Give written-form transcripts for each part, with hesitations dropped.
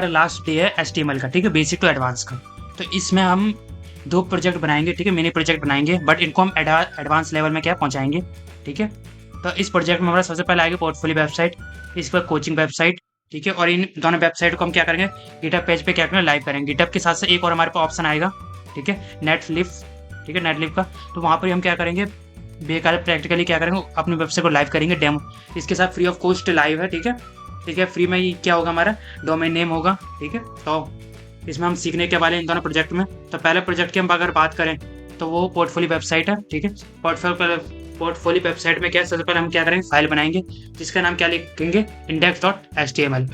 हमारा last day है HTML का, ठीक है, बेसिक टू एडवांस का। तो इसमें हम 2 प्रोजेक्ट बनाएँगे, ठीक है, मिनी प्रोजेक्ट बनाएँगे, बट इनको हम एडवांस लेवल में क्या पहुँचाएँगे, ठीक है। तो इस प्रोजेक्ट में हमारा सबसे पहले आएगी पोर्टफोलियो वेबसाइट, इसके बाद कोचिंग वेबसाइट, ठीक है। और इन दोनों वेबसाइट को हम क्या करेंगे, गिटहब पेज पे क्या करेंगे, लाइव करेंगे। गिटहब के साथ साथ एक और हमारे पास ऑप्शन आएगा, ठीक है, नेटलिफ, ठीक है, नेटलिफ का। तो वहाँ पर हम क्या करेंगे, बेकार प्रैक्टिकली क्या करेंगे, अपनी वेबसाइट को लाइव करेंगे, डेमो। इसके साथ फ्री ऑफ कॉस्ट लाइव है, ठीक है, ठीक है। फ्री में ये क्या होगा, हमारा डोमेन नेम होगा, ठीक है। तो इसमें हम सीखने के वाले इन दोनों प्रोजेक्ट में। तो पहले प्रोजेक्ट की हम अगर बात करें तो वो पोर्टफोलियो वेबसाइट है, ठीक है। पोर्टफोलियो वेबसाइट में क्या, सबसे पहले हम क्या करेंगे, फाइल बनाएंगे जिसका नाम क्या लिखेंगे, index.html।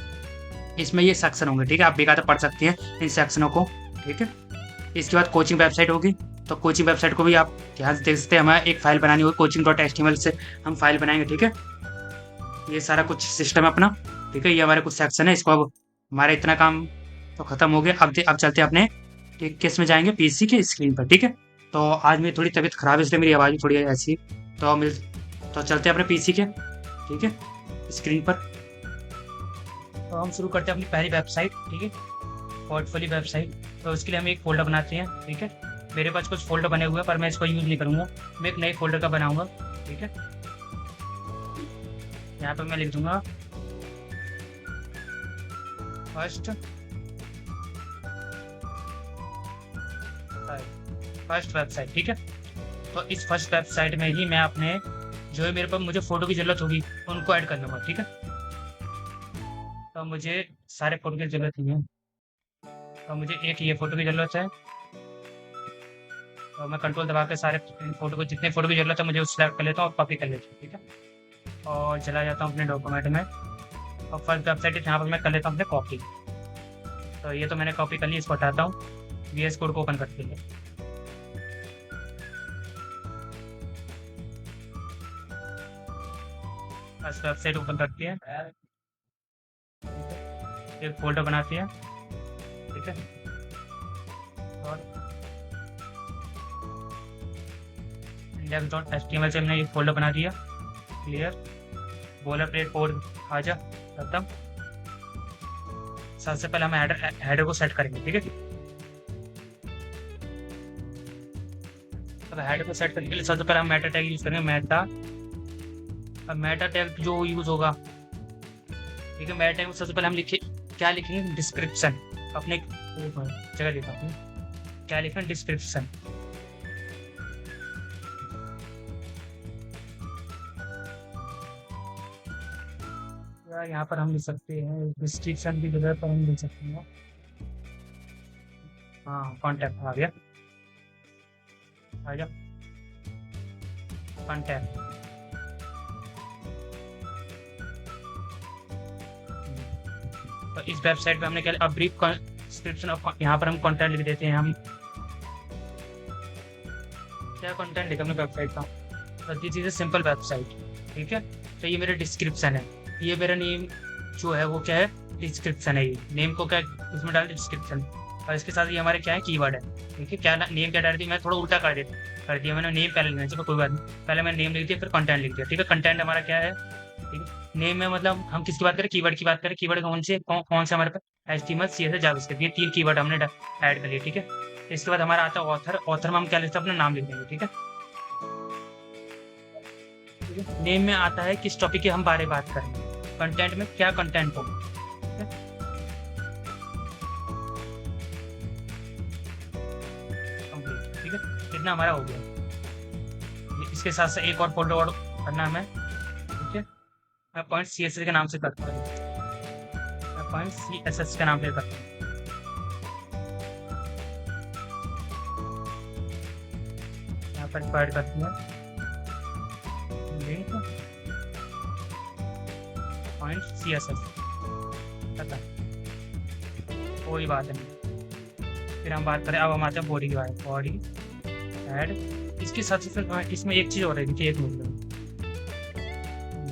इसमें ये सेक्शन होंगे, ठीक है, आप बेकार पढ़ सकती हैं इन सेक्शनों को, ठीक है। इसके बाद कोचिंग वेबसाइट होगी, तो कोचिंग वेबसाइट को भी आप ध्यान से देख सकते हैं। हमें एक फाइल बनानी होगी, coaching.html से हम फाइल बनाएंगे, ठीक है। ये सारा कुछ सिस्टम है अपना, ठीक है। ये हमारे कुछ सेक्शन है, इसको अब हमारा इतना काम तो खत्म हो गया। अब चलते हैं अपने किस में जाएंगे, पीसी की स्क्रीन पर, ठीक है। तो आज मेरी थोड़ी तबीयत खराब है, इसलिए मेरी आवाज़ भी थोड़ी ऐसी। तो चलते हैं अपने पीसी के, ठीक है, स्क्रीन पर। तो हम शुरू करते हैं अपनी पहली वेबसाइट, ठीक है, पोर्टफोलियो वेबसाइट। तो उसके लिए हम एक फ़ोल्डर बनाते हैं, ठीक है। मेरे पास कुछ फ़ोल्डर बने हुए हैं पर मैं इसको यूज़ नहीं करूँगा, मैं एक नए फ़ोल्डर का बनाऊँगा, ठीक है। यहाँ पर मैं लिख दूँगा फर्स्ट वेबसाइट, ठीक है। तो इस फर्स्ट वेबसाइट में ही मैं अपने जो है मेरे पास मुझे फ़ोटो की ज़रूरत होगी उनको ऐड कर लूँगा, ठीक है। तो मुझे सारे फ़ोटो की ज़रूरत नहीं है, तो मुझे एक ये फ़ोटो की ज़रूरत है। तो मैं कंट्रोल दबा के सारे फ़ोटो को, जितने फ़ोटो की ज़रूरत है मुझे उस सेलेक्ट कर लेता हूँ और कॉपी कर लेता हूँ, ठीक है। और चला जाता हूँ अपने डॉक्यूमेंट में, और फर्स्ट वेबसाइट यहाँ पर मैं कर लेता हूँ अपने कॉपी। तो ये तो मैंने कॉपी कर ली, इसको हटाता हूँ, VS कोड को ओपन करते हैं। फर्स्ट वेबसाइट ओपन करती है, एक फोल्डर बनाती है, ठीक है। और index.html से हमने एक फोल्डर बना दिया, क्लियर। बोलर प्लेट कोड आ जा, खत्म। सबसे पहले हम हेडर को सेट करेंगे, ठीक है। अब हेडर को सेट करने के लिए सबसे पहले हम मेटा टैग यूज करेंगे, मेटा। अब मेटा टैग जो यूज होगा, ठीक है, मेटा टैग में सबसे पहले हम क्या लिखेंगे, डिस्क्रिप्शन। अपने जगह लिखा अपने क्या लिखेंगे, डिस्क्रिप्शन। यहाँ पर हम लिख सकते हैं डिस्क्रिप्शन की जगह पर हम लिख सकते हैं, हाँ, कॉन्टैक्ट आ गया, आ जा कॉन्टैक्ट। तो इस वेबसाइट पे हमने क्या, अब ब्रीफ डिस्क्रिप्शन ऑफ, यहाँ पर हम कंटेंट लिख देते हैं। हम क्या कंटेंट लिखा हमने वेबसाइट का, तो this is a simple website, ठीक है। तो ये मेरा डिस्क्रिप्शन है, ये मेरा नेम जो है वो क्या है, डिस्क्रिप्शन है। ये नेम को क्या इसमें डाल डिस्क्रिप्शन, और इसके साथ ये हमारे क्या है, कीवर्ड है, ठीक है। क्या नेम क्या डाल दिया, मैं थोड़ा उल्टा कर दिया मैंने, नेम पहले लिखना चाहिए, कोई बात नहीं, पहले मैंने नेम लिख दिया फिर कंटेंट लिख दिया, ठीक है। कंटेंट हमारा क्या है, ठीक है। नेम में मतलब हम किसकी बात करें, कीवर्ड की बात करें। कीवर्ड कौन से हमारे पास, HTML, CSS, जावास्क्रिप्ट, ये 3 कीवर्ड हमने ऐड कर लिए, ठीक है। इसके बाद हमारा आता है ऑथर में हम क्या लिखते हैं, अपना नाम लिख देंगे, ठीक है। नेम में आता है किस टॉपिक के हम बारे में बात करेंगे, कंटेंट में क्या कंटेंट हो, कंप्लीट, ठीक है। इतना हमारा हो गया। इसके साथ साथ एक और फोल्डर और करना है हमें, ठीक है। मैं पॉइंट CSS के नाम से करता हूँ, मैं पॉइंट CSS के नाम से करता हूँ। यहाँ पर ऐड करती है लिंक पॉइंट CSS, पता कोई बात नहीं। फिर हम बात करें, अब हम आते हैं बॉडी की बात, बॉडी ऐड। इसके साथ साथ इसमें एक चीज़ हो रही थी, एक मिनट,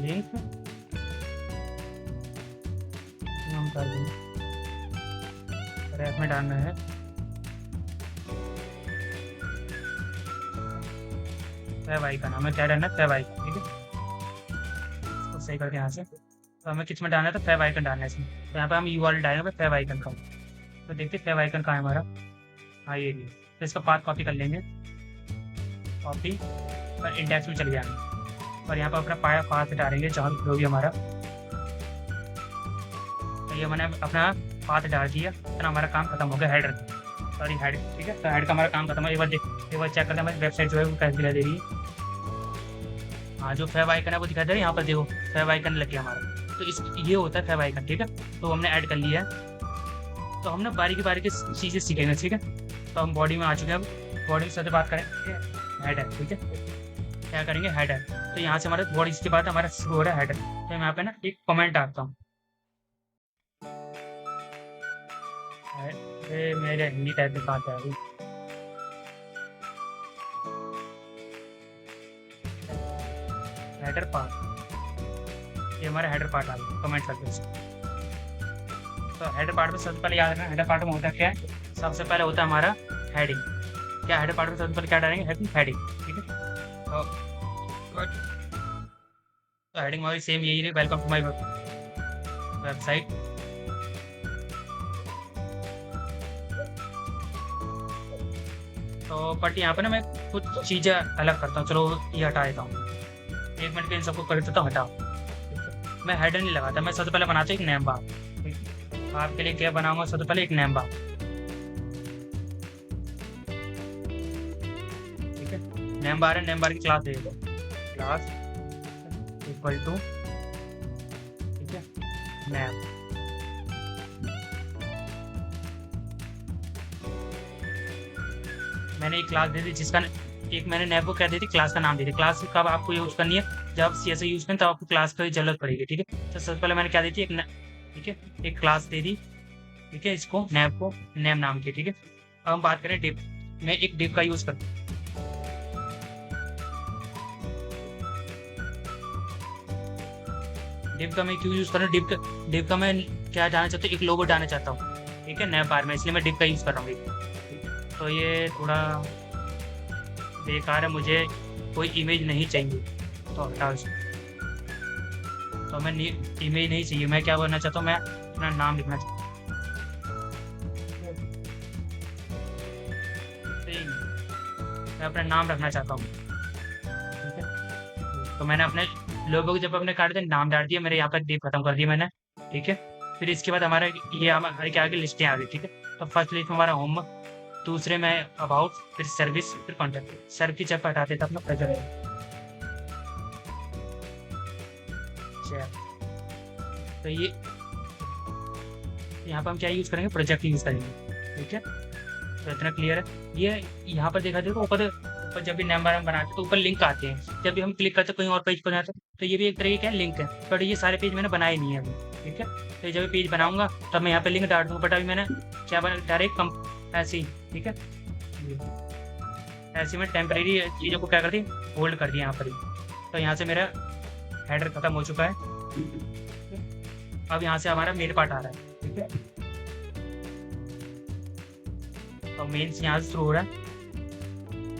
लिंक हम कर देंगे, रैप में डालना है, फेवाई का नाम है, क्या डालना है, फेवाई का, ठीक है। इसको सही करके यहाँ से, तो हमें किस में डालना है, तो फेवाई का डालना है इसमें, तो यहाँ पे हम URL डालेंगे फेव आइकन का। तो देखते फेव आइकन कहाँ है हमारा। हाँ ये नहीं, तो इसका पाथ कॉपी कर लेंगे, कॉपी और इंडेक्स में चले जाएंगे और यहाँ पर अपना पाथ डालेंगे जहाँ जो भी हमारा। तो ये मैंने अपना पाथ डाल दिया, इतना हमारा काम खत्म हो गया। हेडर, सॉरी हेड, ठीक है। तो हेड का हमारा काम खत्म है। एक बार चेक करते हैं हमारी वेबसाइट जो है वो कैसे दिखाई दे रही है। हाँ जो फेव आइकन है वो दिखाई दे रहा है, यहाँ पर देखो फेव आइकन लग गया हमारा। तो इस ये होता है फेव आइकन, ठीक है। तो हमने ऐड कर लिया है। तो हम ना बारीकी बारीकी चीज़ें सीखेंगे, ठीक है। तो हम बॉडी में आ चुके हैं। अब बॉडी से बात करेंगे हेडर, ठीक है। क्या करेंगे, हेडर। तो यहाँ से हमारा बॉडी के बाद हमारा शुरू हो रहा है हेडर। तो मैं यहाँ पे ना एक कमेंट डालता हूँ, मेरे हिंदी टाइप में कहाँ है हेडर पार्ट। ये हमारा हेडर पार्ट आ गया कमेंट करके से। तो हेडर पार्ट में सबसे पहले याद रखना, हेडर पार्ट में होता क्या है, सबसे पहले होता है हमारा हेडिंग। क्या हेडर पार्ट में सबसे पहले क्या डालेंगे, हेडिंग, ठीक है। तो हेडिंग हमारी सेम यही है, वेलकम टू माय वेबसाइट। तो बट यहाँ पे ना मैं कुछ चीज़ें अलग करता हूँ। चलो ये हटा देता हूँ, 1 मिनट के इन सबको कर देता हूँ, हटाओ। मैं हेडर नहीं लगाता, मैं सबसे पहले बनाता हूँ एक नेम बार। आपके लिए क्या बनाऊंगा, सबसे पहले एक नेम बार, ठीक है। नेम बार है, नेम बार की क्लास दे दो, क्लास इक्वल टू, ठीक है, नेम। मैंने एक क्लास दे दी जिसका एक मैंने नेम को क्या दे दी, क्लास का नाम दे दी। क्लास कब आपको यूज करनी है, जब CSS यूज करें तब आपको क्लास की जरूरत पड़ेगी, ठीक है। तो सबसे पहले मैंने क्या दी थी, ठीक है, एक क्लास दे दी, ठीक है, इसको नेम को नेम नाम की, ठीक है। अब हम बात करें डिव। मैं एक डिव का यूज करता हूँ। डिव का मैं क्यों यूज कर रहा हूँ, डिव का मैं क्या डालना चाहता हूँ, एक लोगो डालना चाहता हूँ, ठीक है, नेम बार में, इसलिए मैं डिव का यूज कर रहा हूँ। तो ये थोड़ा बेकार है, मुझे कोई इमेज नहीं चाहिए, तो हटाओ इसको। तो मैं इमेज नहीं चाहिए, मैं क्या करना चाहता हूँ, मैं अपना नाम लिखना चाहता हूँ। मैं अपना नाम रखना चाहता हूँ, ठीक है। तो मैंने अपने लोगों को जब अपने काट दिया, नाम डाल दिया, मेरे यहाँ पर डिव खत्म कर दिया मैंने, ठीक है। फिर इसके बाद हमारा ये हमारे के आगे लिस्टें आ गई, ठीक है। तो फर्स्ट लिस्ट में हमारा होम, दूसरे में अबाउट, फिर सर्विस, फिर कॉन्टैक्ट। सर्विस जब हटा देता अपना प्रेजेंट। तो ये यहाँ पर हम क्या यूज़ करेंगे, प्रोजेक्ट यूज़ करेंगे, ठीक है। तो इतना क्लियर है। ये यहाँ पर देखा देखो ऊपर जब भी नंबर हम बनाते हैं तो ऊपर लिंक आते हैं, जब भी हम क्लिक करते हैं कहीं और पेज पर जाते हैं, तो ये भी एक तरीके का लिंक है। बट ये सारे पेज मैंने बनाए नहीं है अभी, ठीक है। तो जब पेज बनाऊंगा तब मैं यहाँ पे लिंक डाल दूँगा, बट अभी मैंने क्या बना, डायरेक्ट ऐसे ही, ठीक है। ऐसे में टेम्परेरी चीज़ों को क्या कर दी, होल्ड कर दिया यहाँ पर ही। तो यहाँ से मेरा हेडर खत्म हो चुका है। अब यहाँ से हमारा मेन पार्ट आ रहा है, ठीक है। तो मेन यहाँ से शुरू हो रहा है।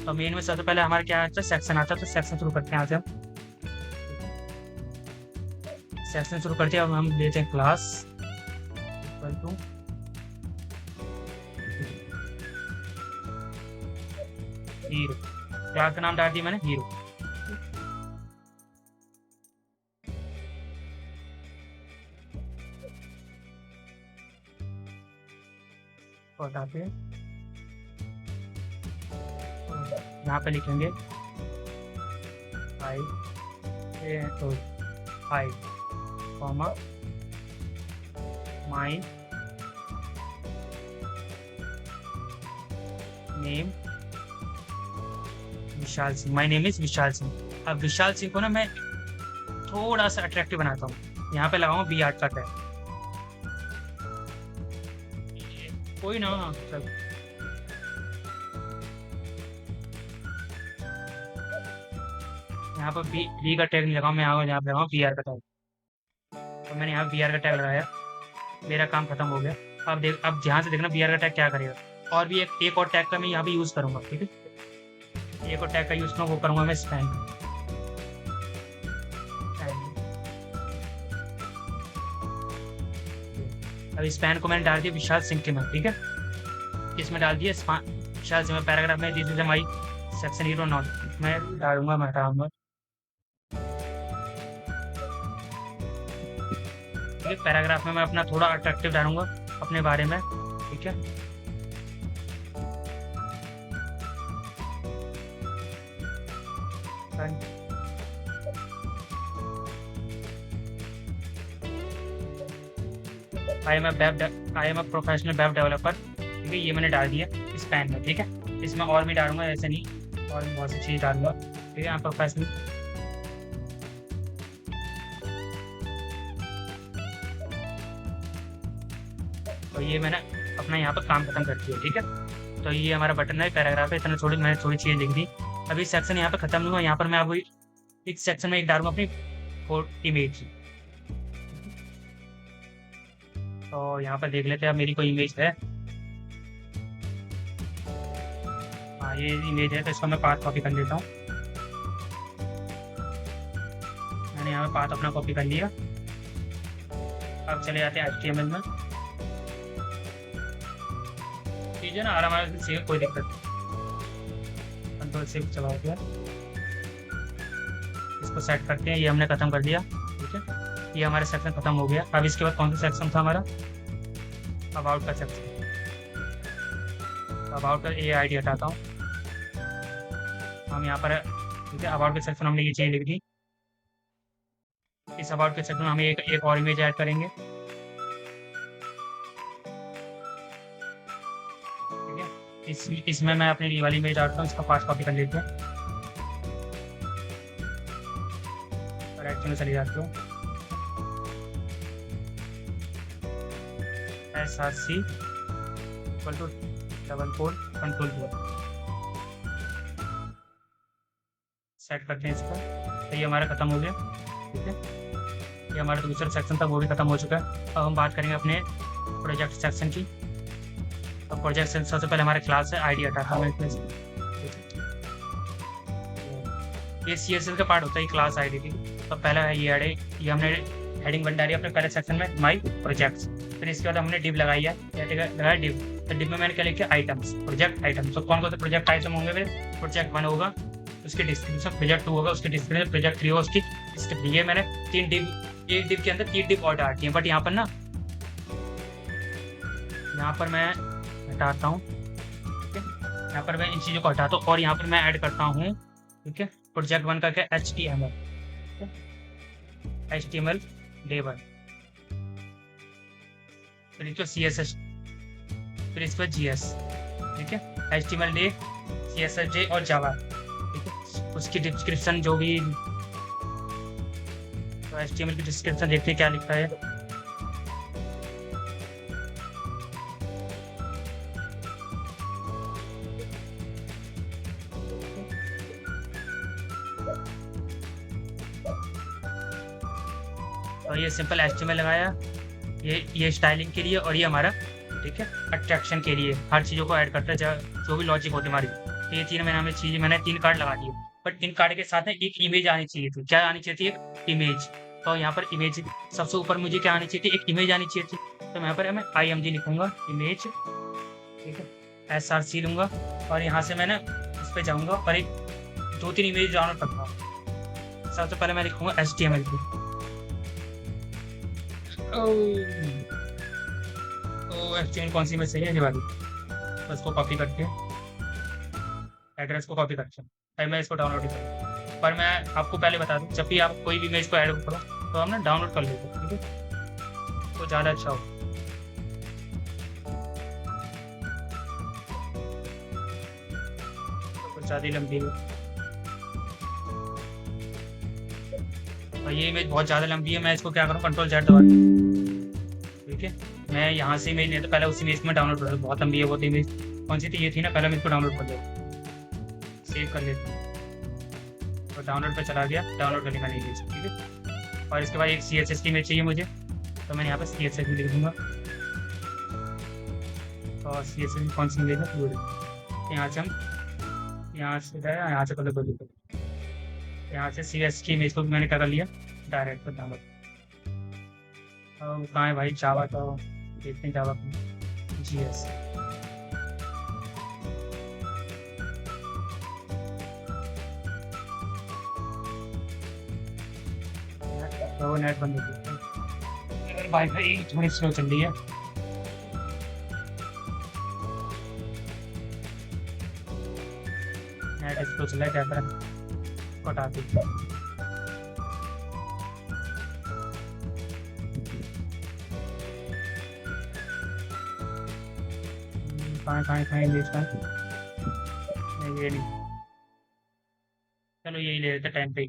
तो मेन में सबसे पहले हमारा क्या आता है, सेक्शन आता है। तो सेक्शन शुरू करते हैं यहाँ से हम, सेक्शन शुरू करते हैं। अब हम लेते हैं class equal to hero. Class का नाम डाल दिया मैंने हीरो। हटाते हैं, यहाँ पे लिखेंगे I comma my name Vishal Singh. My name is Vishal Singh. अब विशाल सिंह को ना मैं थोड़ा सा अट्रैक्टिव बनाता हूँ, यहाँ पे लगाऊंगा बी आर्ट का टैग। कोई ना सब यहाँ पर बी का टैग नहीं लगाऊँ, मैं यहाँ पे लगाऊँ BR का टैग। तो मैंने यहाँ BR का टैग लगाया, मेरा काम खत्म हो गया। अब ध्यान से देखना BR का टैग क्या करेगा। और भी एक और टैग का मैं यहाँ पे यूज़ करूँगा, ठीक है। एक और टैग का यूज़ करूँगा, वो करूँगा मैं स्टैंड। अब इस पैन को मैंने डाल दिया विशाल सिंह के में, ठीक है। इसमें डाल दिया विशाल सिंह में पैराग्राफ में this is my section hero not, मैं डालूंगा, मैं हटाऊंगा, ठीक है। पैराग्राफ में मैं अपना थोड़ा अट्रैक्टिव डालूंगा अपने बारे में, ठीक है। I am a professional web developer, ठीक है। ये मैंने डाल दिया इस पैन में, ठीक है। इसमें और भी डालूंगा, ऐसे नहीं, और भी बहुत सी चीज़ डालूंगा, ठीक है। आई एम प्रोफेशनल, तो ये मैंने अपना यहाँ पर काम खत्म कर दिया, ठीक है। तो ये हमारा बटन है, पैराग्राफ है, इतना थोड़ी मैंने थोड़ी चीज़ लिख दी। अभी सेक्शन यहाँ पर खत्म हुआ, यहाँ पर मैं अब एक सेक्शन में एक डालूंगा अपनी इमेज, तो यहाँ पर देख लेते हैं अब मेरी कोई इमेज है। हाँ, ये इमेज है, तो इसको मैं पाथ कॉपी कर लेता हूँ। मैंने यहाँ पे पाथ अपना कॉपी कर लिया। अब चले जाते हैं HTML में, ठीक है ना, आराम से, कोई दिक्कत नहीं। कंट्रोल शिफ्ट चला गया, इसको सेट करते हैं। ये हमने खत्म कर दिया, ठीक है। ये हमारा सेक्शन खत्म हो गया। अब इसके बाद कौन सा सेक्शन था हमारा, अबाउट का सेक्शन। अबाउट का AID हटाता हूँ, हम यहाँ पर, ठीक है। अबाउट के सेक्शन हमने ये चीज़ लिख दी। इस अबाउट के सेक्शन में हम एक और इमेज ऐड करेंगे, ठीक है। इसमें मैं अपनी ये वाली इमेज डालता हूँ, इसका पास कॉपी कर लेते हैं और एक्चुअली में चले जाते हो। SRC = Ctrl+4 सेट करते हैं इसका। तो ये हमारा खत्म हो गया, ठीक है। ये हमारा दूसरा सेक्शन था, वो भी खत्म हो चुका है। अब हम बात करेंगे अपने प्रोजेक्ट सेक्शन की। अब प्रोजेक्ट सेक्शन सबसे पहले हमारे क्लास है, ID हटाता हूँ इसमें से, ये CSS का पार्ट होता है क्लास ID, ठीक है। तो पहला है ये हमने हेडिंग बन डाली अपने पहले सेक्शन में, माई प्रोजेक्ट्स। फिर इसके बाद हमने डिव लगाई है, लगाया डिव। तो डिव में मैंने क्या लिखा, आइटम्स, प्रोजेक्ट आइटम्स। तो कौन कौन से प्रोजेक्ट आइटम होंगे मेरे, प्रोजेक्ट 1 होगा उसकी डिस्क्रिप्शन, प्रोजेक्ट 2 होगा उसकी डिस्क्रिप्शन, प्रोजेक्ट 3 होगा उसकी डिस्क्रिप्शन। ये मैंने 3 डिव, एक डिव के अंदर 3 डिव और डालती हैं। बट यहाँ पर ना, यहाँ पर मैं हटाता हूँ, ठीक है। यहाँ पर मैं इन चीज़ों को हटाता हूँ और यहाँ पर मैं ऐड करता हूँ, ठीक है, प्रोजेक्ट 1 का क्या, HTML, HTML लेबल, फिर इसको CSS, फिर इस पर GS, ठीक है। HTML डे, CSS डे और जावा, ठीक है। उसकी डिस्क्रिप्शन जो भी, तो HTML की डिस्क्रिप्शन देखते हैं क्या लिखा है। तो ये सिंपल HTML लगाया, ये स्टाइलिंग के लिए, और ये हमारा, ठीक है, अट्रैक्शन के लिए, हर चीज़ों को ऐड करता है जो भी लॉजिक होती है हमारी। तो ये तीन मैंने 3 कार्ड लगा दिए। बट इन कार्ड के साथ में एक इमेज आनी चाहिए थी। क्या आनी चाहिए थी, एक इमेज। तो यहाँ पर इमेज सबसे ऊपर मुझे क्या आनी चाहिए थी, एक इमेज आनी चाहिए थी। तो यहाँ पर मैं IMG लिखूंगा, इमेज, ठीक है। SRC लूँगा और यहाँ से मैंने इस पर जाऊँगा और एक 2-3 इमेज डाउनलोड करता हूँ। सबसे पहले मैं लिखूँगा HTML की, HTML कौन सी इमेज सही है, ये वाली। तो इसको कॉपी करके, एड्रेस को कॉपी करके फिर मैं इसको डाउनलोड करूँ। पर मैं आपको पहले बता दूँ, जब भी आप कोई भी इमेज को ऐड करो तो हम ना डाउनलोड कर लेते हैं, ठीक है, तो ज़्यादा अच्छा हो। तो कुछ ज़्यादा लंबी है और ये इमेज बहुत ज़्यादा लंबी है। मैं इसको क्या करूँ, Ctrl+Z दबा दूँ, ठीक है। मैं यहाँ से इमेज नहीं तो पहले उस इमेज में डाउनलोड कर, बहुत लंबी है वो तो इमेज, कौन सी थी, ये थी ना, पहले मैं इसको डाउनलोड कर लेता, सेव कर लेता हूँ। तो डाउनलोड पे चला गया, डाउनलोड करने का नहीं इमेज, ठीक है। और इसके बाद एक CSS की इमेज चाहिए मुझे, तो मैंने यहाँ पर CSS भी लिख दूँगा। और CSS की कौन सी इमेज है, वो यहाँ से हम, यहाँ से गए, यहाँ से कलर कर, यहाँ से CSS की इमेज को भी मैंने क्या कर लिया, डायरेक्ट डाउनलोड। कहाँ है भाई, जावा, तो देखते हैं जावा GS। वो नेट बंद हो गया, वाईफाई थोड़ी स्लो चल रही है। नेट स्लो चल रहा है, क्या करें, कटा दी। कहाँ बीच में, नहीं ये नहीं, चलो यही ले लेते टाइम पे ही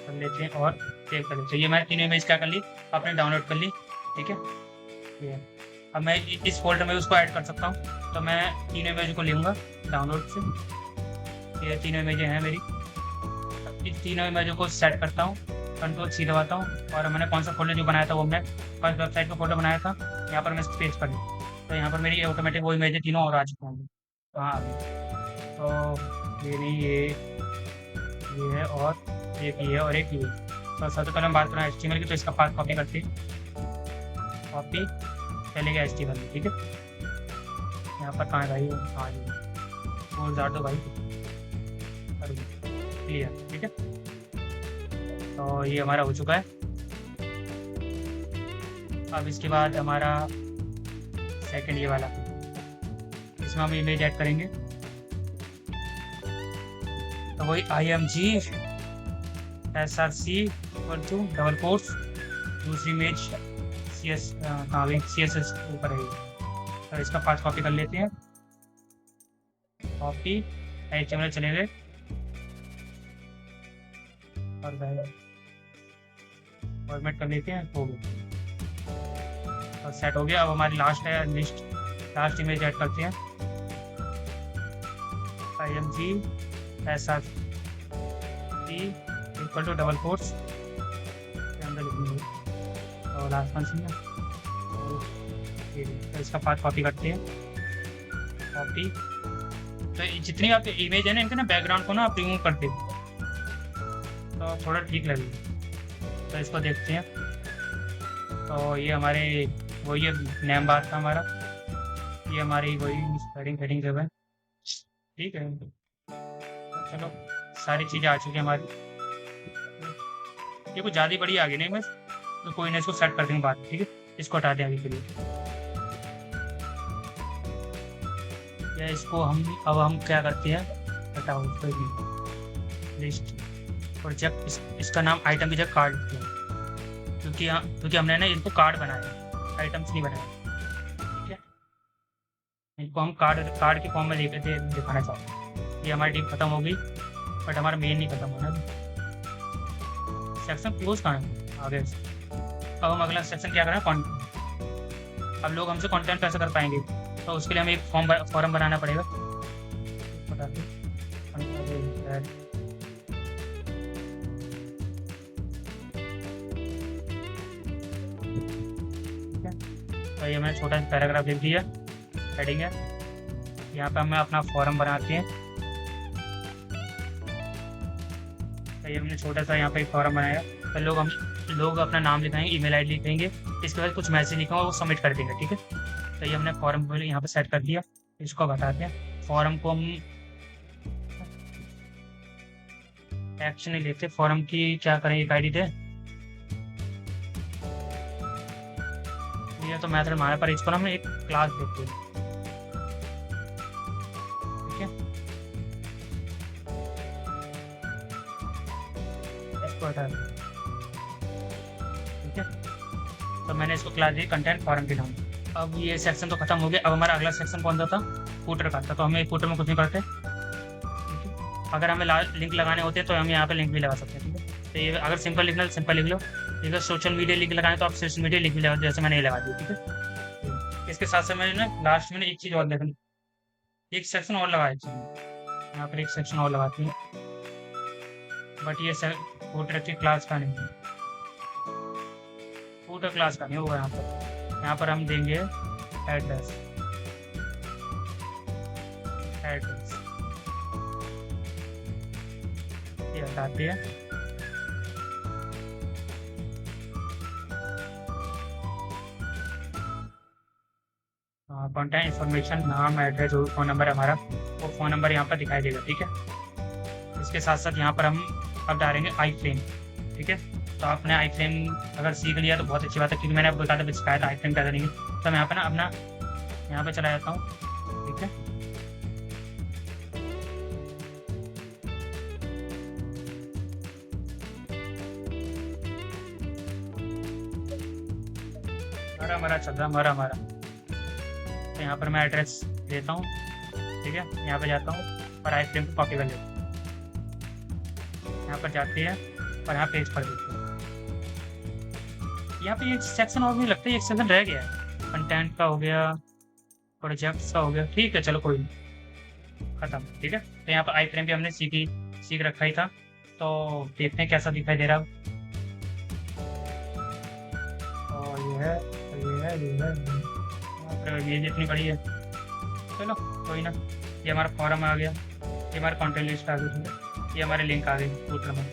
कर लेते हैं और सेव कर लेते हैं। ये मैंने तीनों इमेज क्या कर ली, आपने डाउनलोड कर ली, ठीक है। ये अब मैं इस फोल्डर में उसको ऐड कर सकता हूँ, तो मैं तीनों इमेज को लूँगा डाउनलोड से। ये तीनों इमेजें हैं मेरी, इस तीनों इमेजों को सेट करता हूँ, Ctrl+C दबाता हूँ, और मैंने कौन सा फोल्डर जो बनाया था वो मैं फर्स्ट वेबसाइट का फोल्डर बनाया था, यहाँ पर मैं इसको पेस्ट कर लूँ, तो यहाँ पर मेरी ऑटोमेटिक वो इमेजें तीनों और आ चुकी होंगी। तो हाँ तो ये नहीं, ये है, और एक ये है, और एक ये। तो सबसे पहले हम बात करें HTML की, तो इसका पाथ कॉपी करते हैं, कॉपी चले गया HTML में, ठीक है। यहाँ पर कहाँ है भाई, हाँ जी, और डाल दो भाई, क्लियर, ठीक है। तो ये हमारा हो चुका है। अब इसके बाद हमारा सेकंड ये वाला, इसमें हम इमेज ऐड करेंगे, तो वही IMG SRC डबल कोट्स, दूसरी इमेज CSS ऊपर है, तो इसका पाथ कॉपी कर लेते हैं, कॉपी HTML चले गए, और फॉर्मेट कर लेते हैं, हो गया, और सेट हो गया। अब हमारी लास्ट है लिस्ट, लास्ट इमेज ऐड करते हैं, IMG SRC equal to double quotes के अंदर लिखेंगे, और लास्ट फंक्शन है, तो इसका पाथ कॉपी करते हैं, कॉपी। तो जितनी आप इमेज है ना, इनके ना बैकग्राउंड को ना आप रिमूव कर देते, तो थोड़ा ठीक लगेगा। तो इसको देखते हैं, तो ये हमारे वही है नेम बार था हमारा, ये हमारी वही हेडिंग जगह, ठीक है। तो चलो सारी चीज़ें आ चुकी हैं हमारी, ये कुछ ज़्यादा बड़ी आ गई नहीं बस, तो कोई ना, इसको सेट कर देंगे बाद, ठीक है। इसको हटा दें अभी के लिए, या इसको अब हम क्या करते हैं, हटाओ लिस्ट प्रोजेक्ट, इसका नाम आइटम की जगह कार्ड लिखते हैं, क्योंकि हमने ना इनको कार्ड बनाया, आइटम्स नहीं बनाया, ठीक है। इनको हम कार्ड के फॉर्म में दिखाना चाहते हैं। ये हमारी टीम खत्म हो गई, बट हमारा मेन नहीं खत्म होना, सेक्शन क्लोज कहाँ है आगे। अब हम अगला सेक्शन क्या करें, कंटेंट। अब लोग हमसे कंटेंट कैसे कर पाएंगे, तो उसके लिए हमें एक फॉर्म बनाना पड़ेगा, तो ये मैंने छोटा पैराग्राफ लिख दिया, हेडिंग है, यहाँ पे हमें अपना फॉर्म बनाते हैं। तो ये हमने छोटा सा यहाँ पे एक फॉर्म बनाया, तो लोग अपना नाम लिखाएंगे, ईमेल आईडी लिखेंगे, इसके बाद कुछ मैसेज लिखा वो सबमिट कर देंगे, ठीक है। तो ये हमने फॉर्म यहाँ पे सेट कर दिया, इसको बताते हैं। फॉर्म को हम एक्शन नहीं लेते, फॉर्म की क्या करें, एक आईडी दे, ये तो मेथड हमारे पर, इसको हम एक क्लास देते हैं, ठीक है। इसको हटा दें, ठीक है। तो मैंने इसको क्लास दी कंटेंट फॉर्म के नाम। अब ये सेक्शन तो खत्म हो गया। अब हमारा अगला सेक्शन कौन सा था, फूटर का था, तो हमें फूटर में कुछ नहीं करते, अगर हमें लिंक लगाने होते हैं तो हम यहाँ पे लिंक भी लगा सकते हैं, ठीक है। तो ये अगर सिंपल लिखना है सिंपल लिख लो, अगर सोशल मीडिया लिंक लगाए तो आप सोशल मीडिया लिंक भी लगा, जैसे मैंने ये लगा दी, ठीक है। इसके साथ साथ मैंने ना लास्ट में एक चीज़ और देखनी, एक सेक्शन और लगाया चाहिए, यहाँ पर एक सेक्शन और लगाती है, बट ये फूटर की क्लास का नहीं, फूटर क्लास का नहीं होगा। यहाँ पर हम देंगे एड्रेस, ये हटाते हैं, कॉन्टैक्ट इन्फॉर्मेशन, नाम, एड्रेस, जो फ़ोन नंबर है हमारा, वो फ़ोन नंबर यहाँ पर दिखाई देगा। ठीक है, इसके साथ साथ यहाँ पर हम अब डालेंगे आई फ्रेम। ठीक है, तो आपने आई फ्रेम अगर सीख लिया तो बहुत अच्छी बात है, क्योंकि मैंने आपको बता सिखाया था आई फ्रेम क्या करेंगे। तो मैं यहाँ पर ना अपना यहाँ पे चला जाता हूँ। ठीक है, हमारा हमारा चल रहा, हमारा हमारा। तो यहाँ पर मैं एड्रेस देता हूँ। ठीक है, यहाँ पे जाता हूँ और आई फ्रेम को कॉपी कर लेता हूँ। यहाँ पर जाती है और यहाँ पेज पर देती है। यहाँ पे एक सेक्शन और नहीं लगता, एक सेक्शन रह गया है, कंटेंट का हो गया, प्रोजेक्ट्स का हो गया। ठीक है, चलो कोई नहीं, खत्म। ठीक है, तो यहाँ पर आई फ्रेम भी हमने सीख रखा ही था। तो देखते हैं कैसा दिखाई दे रहा है। और ये है, ये है, ये है, ये जितनी बड़ी है। चलो कोई ना, ये हमारा फॉर्म आ गया, ये हमारा कॉन्टेंट लिस्ट आ गई, ये हमारे लिंक आ गई फूटर में।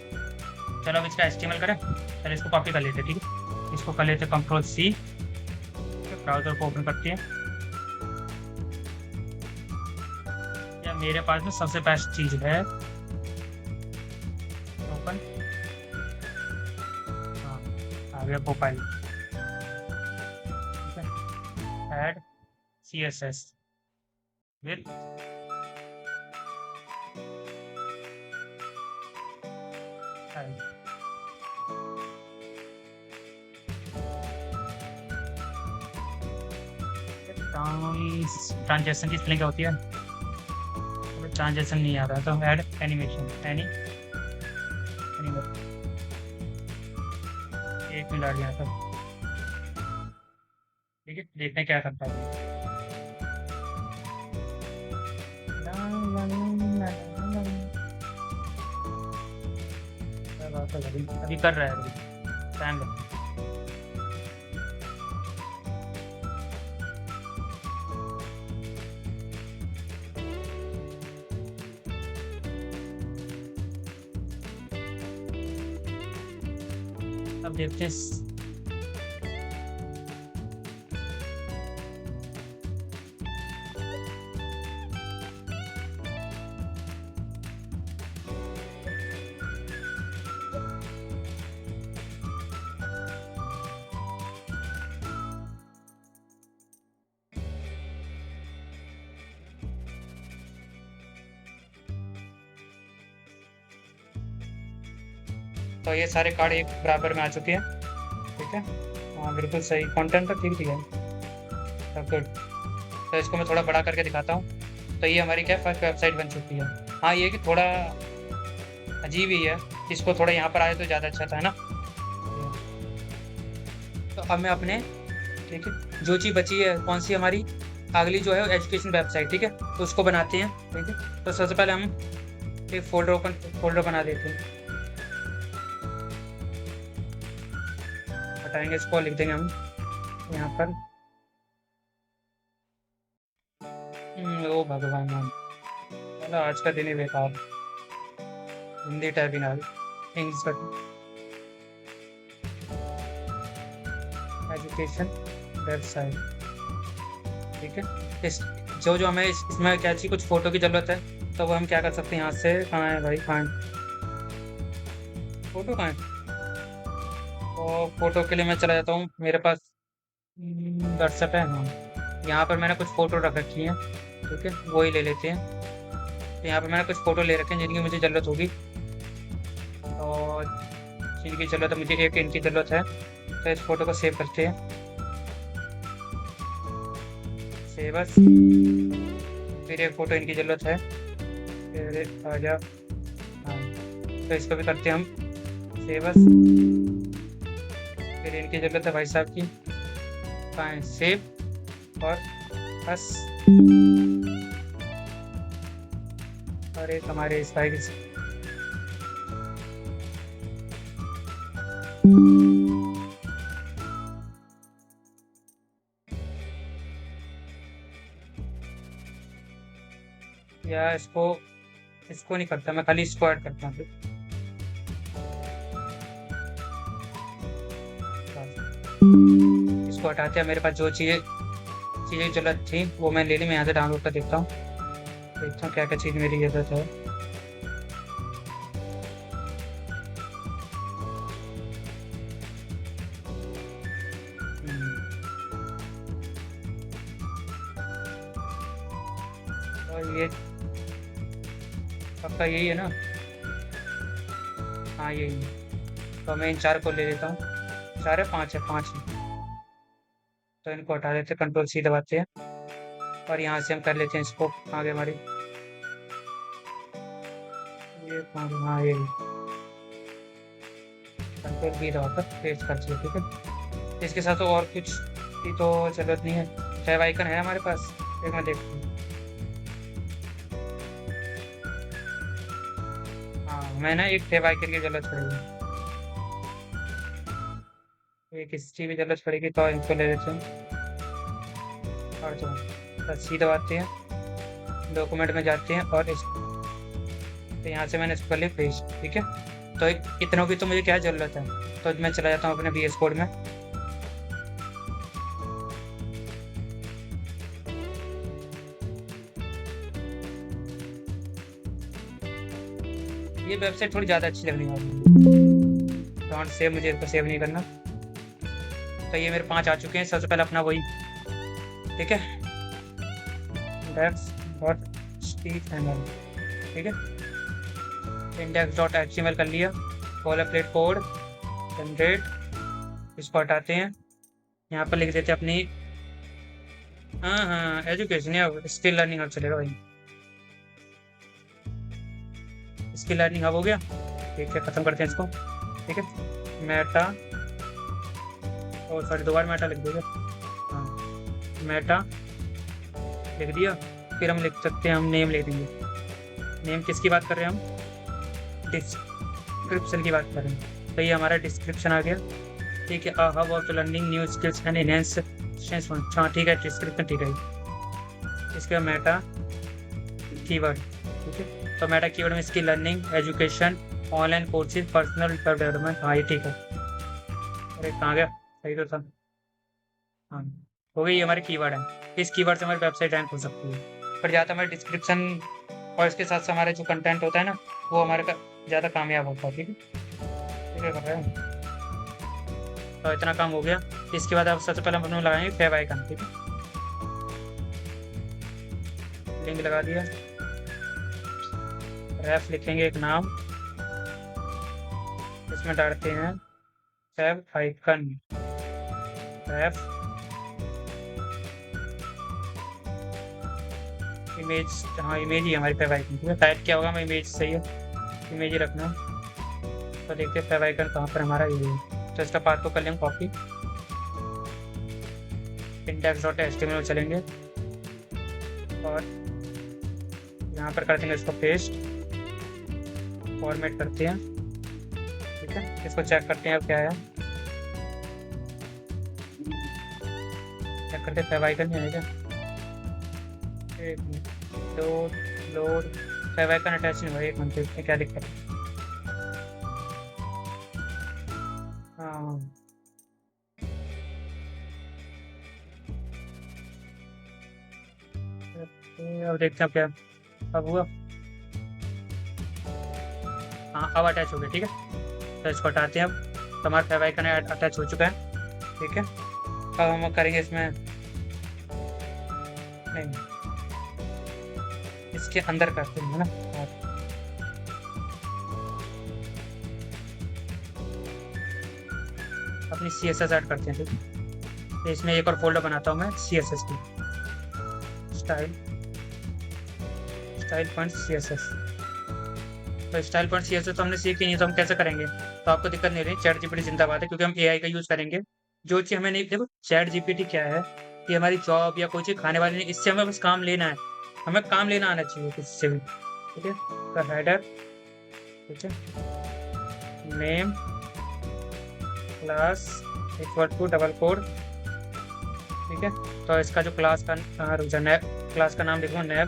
चलो अब इसका एचटीएमएल करें। चलो इसको कॉपी कर लेते हैं। ठीक है, इसको कर लेते कंट्रोल सी, ब्राउज़र को ओपन करते हैं। या मेरे पास में सबसे बेस्ट चीज़ है ओपन, हाँ आ गया प्रोफाइल। ठीक है, ऐड CSS विद ट्रांजेक्शन की स्पेलिंग क्या होती है? ट्रांजेक्शन नहीं आ रहा, तो ऐड एनिमेशन, एक मिनट आ गया था। ठीक है, देखते हैं क्या करता है। अभी कर रहा है, अभी टाइम लगता है। अब देखते हैं। तो ये सारे कार्ड एक बराबर में आ चुके हैं। ठीक है, हाँ बिल्कुल सही, कंटेंट तो ठीक है, सब गुड। तो इसको मैं थोड़ा बड़ा करके दिखाता हूँ। तो ये हमारी क्या फर्स्ट वेबसाइट बन चुकी है। हाँ ये कि थोड़ा अजीब ही है, इसको थोड़ा यहाँ पर आए तो ज़्यादा अच्छा था, है ना। तो अब मैं अपने, ठीक है, जो चीज़ बची है कौन सी हमारी अगली जो है एजुकेशन वेबसाइट। ठीक है, तो उसको बनाते हैं। ठीक है, तो सबसे पहले हम एक फोल्डर बना देते हैं। हटाएंगे इसको, लिख देंगे हम यहाँ पर ओ भगवान नाम, मतलब आज का दिन ही बेकार। हिंदी टाइपिंग आ गई, इंग्लिश का एजुकेशन वेबसाइट। ठीक है, इस जो जो हमें इसमें क्या चाहिए, कुछ फ़ोटो की ज़रूरत है, तो वो हम क्या कर सकते हैं यहाँ से। कहाँ है भाई, कहाँ है फ़ोटो, कहाँ है? तो फ़ोटो के लिए मैं चला जाता हूँ, मेरे पास व्हाट्सएप है। हाँ, यहाँ पर मैंने कुछ फ़ोटो रख रखी हैं। ठीक है, वो ही ले लेते हैं। तो यहाँ पर मैंने कुछ फ़ोटो ले रखे हैं जिनकी मुझे ज़रूरत होगी, और जिनकी ज़रूरत है मुझे, एक इनकी ज़रूरत है। तो इस फ़ोटो को सेव करते हैं, बस। फिर एक फ़ोटो इनकी ज़रूरत है, फिर आ जा, हाँ तो इसको भी करते हैं हम बस। फिर इनकी ज़रूरत है भाई साहब की, कहाँ सेव और बस। और एक हमारे इस भाई की, या इसको नहीं करता मैं, खाली इसको ऐड करता हूँ। इसको हटाते हैं, मेरे पास जो चाहिए चीज़ें की ज़रूरत थी वो मैंने ले ली। मैं यहाँ से डाउनलोड कर देखता हूँ क्या क्या चीज़ मेरी ज़रूरत है। और ये आपका यही है ना? हाँ यही है। तो मैं इन 4 को ले लेता हूँ। 4 है 5 है 5 है। तो इनको हटा देते हैं, कंट्रोल सी दबाते हैं और यहाँ से हम कर लेते हैं इसको आगे हमारी। ये हाँ ये कंट्रोल बी दबाकर पेस्ट कर दिया, ठीक है। इसके साथ तो और कुछ की तो जरूरत नहीं है। फैब आइकन है हमारे पास, एक मैं देखता हूँ। हाँ मैं ना एक फैब आइकन की जरूरत पड़ेगी, एक इसकी भी जरूरत पड़ेगी, तो इनको ले लेते हैं। और जो सी दबाते हैं, डॉक्यूमेंट में जाते हैं और इस तो यहाँ से मैंने इसको कर लिया पेस्ट, ठीक है। तो इतनों की तो मुझे क्या ज़रूरत है, तो मैं चला जाता हूँ अपने VS कोड में। ये वेबसाइट थोड़ी ज़्यादा अच्छी लगने वाली। डोंट सेव, मुझे इसको सेव नहीं करना। तो ये मेरे 5 आ चुके हैं। सबसे पहले अपना वही, ठीक है, index.html, ठीक है। index.html कर लिया। बॉलरप्लेट कोड जनरेट, इसको हटाते हैं। यहाँ पर लिख देते हैं अपनी, हाँ एजुकेशन या स्किल लर्निंग हब चलेगा भाई। स्किल लर्निंग हब हो गया, ठीक है। खत्म करते हैं इसको, ठीक है। मेटा, और सॉरी दोबारा मेटा लिख देगा। हाँ मेटा लिख दिया। फिर हम लिख सकते हैं, हम नेम लिख देंगे। नेम किसकी बात कर रहे हैं हम? डिस्क्रिप्शन की बात कर रहे हैं। तो ये हमारा डिस्क्रिप्शन आ गया, ठीक है। Hub of learning new skills and enhance. हाँ ठीक है, डिस्क्रिप्शन ठीक है। इसके बाद मेटा कीवर्ड, ठीक है। तो मेटा कीवर्ड में skill learning, education, online courses, personal development. हाँ ये ठीक है। अरे कहाँ गया, सही तो था। हाँ हो गई, ये हमारे कीवर्ड है। इस कीवर्ड से हमारी वेबसाइट रैंक हो सकती है। पर ज़्यादा हमारे डिस्क्रिप्शन और इसके साथ हमारे जो कंटेंट होता है ना, वो हमारे का ज़्यादा कामयाब होता है, ठीक है। ठीक है, कर रहे हैं। तो इतना काम हो गया। इसके बाद आप सबसे पहले हम अपने लगाएंगे फैब आइकन, ठीक है। लिंक लगा दिया। रेफ लिखेंगे एक नाम, इसमें डालते हैं फैब आइकन। रेफ इमेज, हाँ इमेज ही हमारी फैब आइकन, ठीक है। टाइप क्या होगा, मैं इमेज सही है, इमेज ही रखना। तो देखते हैं फैब आइकन कहाँ पर हमारा ये है। तो इसका पाथ को कर लेंगे कॉपी, index.html में चलेंगे और यहाँ पर कर देंगे इसको पेस्ट, फॉर्मेट करते हैं, ठीक है। इसको चेक करते हैं अब क्या है, चेक करते हैं फैब आइकन है क्या। एक minute, load favicon attach नहीं हुआ, एक मिनट देखते हैं क्या दिक्कत है। हाँ अब देखते हैं क्या अब हुआ। हाँ अब अटैच हो गया, ठीक है। तो इसको हटाते हैं अब। तो हमारा फैब आइकन अटैच हो चुका है, ठीक है। अब हम करेंगे इसमें, नहीं इसके अंदर करते हैं, है ना। अपनी CSS ऐड करते हैं, ठीक है। तो इसमें एक और फोल्डर बनाता हूँ मैं CSS की, स्टाइल पॉइंट CSS। तो स्टाइल पॉइंट CSS तो हमने सीखी नहीं, तो हम कैसे करेंगे। तो आपको दिक्कत नहीं रही, चैट जीपीटी जिंदाबाद है, क्योंकि हम AI का यूज़ करेंगे। जो चीज़ हमें नहीं, देखो चैट जीपीटी क्या है, ये हमारी जॉब या कोई चीज़ खाने वाली नहीं, इससे हमें बस काम लेना है। हमें काम लेना आना चाहिए किसी भी, ठीक है। का हेडर, ठीक है, name class equal to double quote, ठीक है। तो इसका जो क्लास का नैब, क्लास का नाम लिखूँगा नैब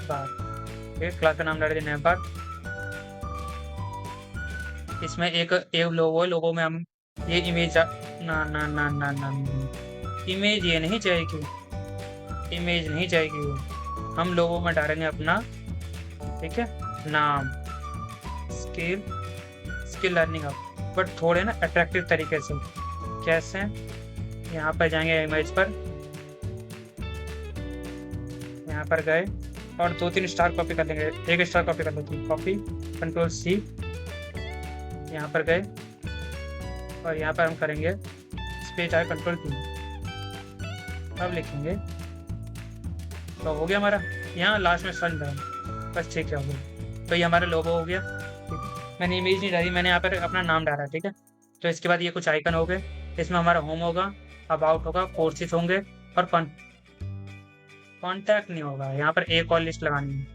बार, ठीक है। क्लास का नाम डाल दिया नैब बार। इसमें एक लोगो है, लोगो में हम ये इमेज ना ना ना ना ना, इमेज ये नहीं चाहिए, इमेज नहीं जाएगी वो, हम लोगों में डालेंगे अपना, ठीक है, नाम, skill, skill learning hub, but थोड़े ना अट्रैक्टिव तरीके से। कैसे? यहाँ पर जाएंगे इमेज पर, यहाँ पर गए और 2-3 स्टार कॉपी कर लेंगे, एक स्टार कॉपी कर लेते हैं, कॉपी, कंट्रोल सी, यहाँ पर गए और यहाँ पर हम करेंगे स्पेस आए, कंट्रोल पी, अब लिखेंगे तो हो गया हमारा। यहाँ लास्ट में सन डाल, बस ठीक है, हो गया। तो ये हमारा लोगो हो गया, ठीक है। मैंने इमेज नहीं डाली, मैंने यहाँ पर अपना नाम डाला, ठीक है। तो इसके बाद ये कुछ आइकन हो गए, इसमें हमारा होम होगा, अबाउट होगा, कोर्सेज होंगे और कॉन्टैक्ट नहीं होगा। यहाँ पर एक और लिस्ट लगानी है,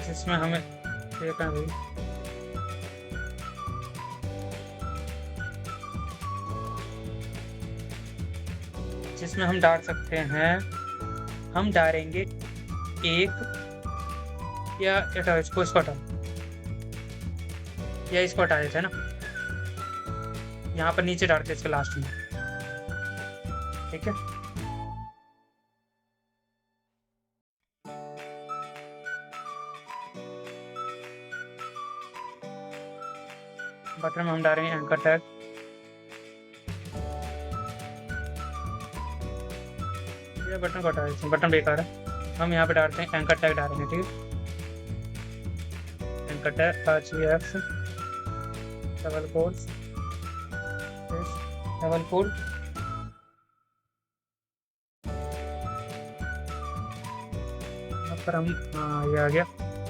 जिसमें हमें देखना भाई, जिसमें हम डाल सकते हैं, हम डालेंगे एक या इसको हटा, या इसको हटा देते हैं ना, यहाँ पर नीचे डालते हैं इसके लास्ट में, ठीक है। बटन में हम डालेंगे एंकर टैग, ये बटन को हटा देते हैं, बटन बेकार है। हम यहाँ पे डालते हैं एंकर टैग डालेंगे, ठीक है। Anchor tag RGF double quote, double quote, यहाँ पर हम, हाँ ये आ गया,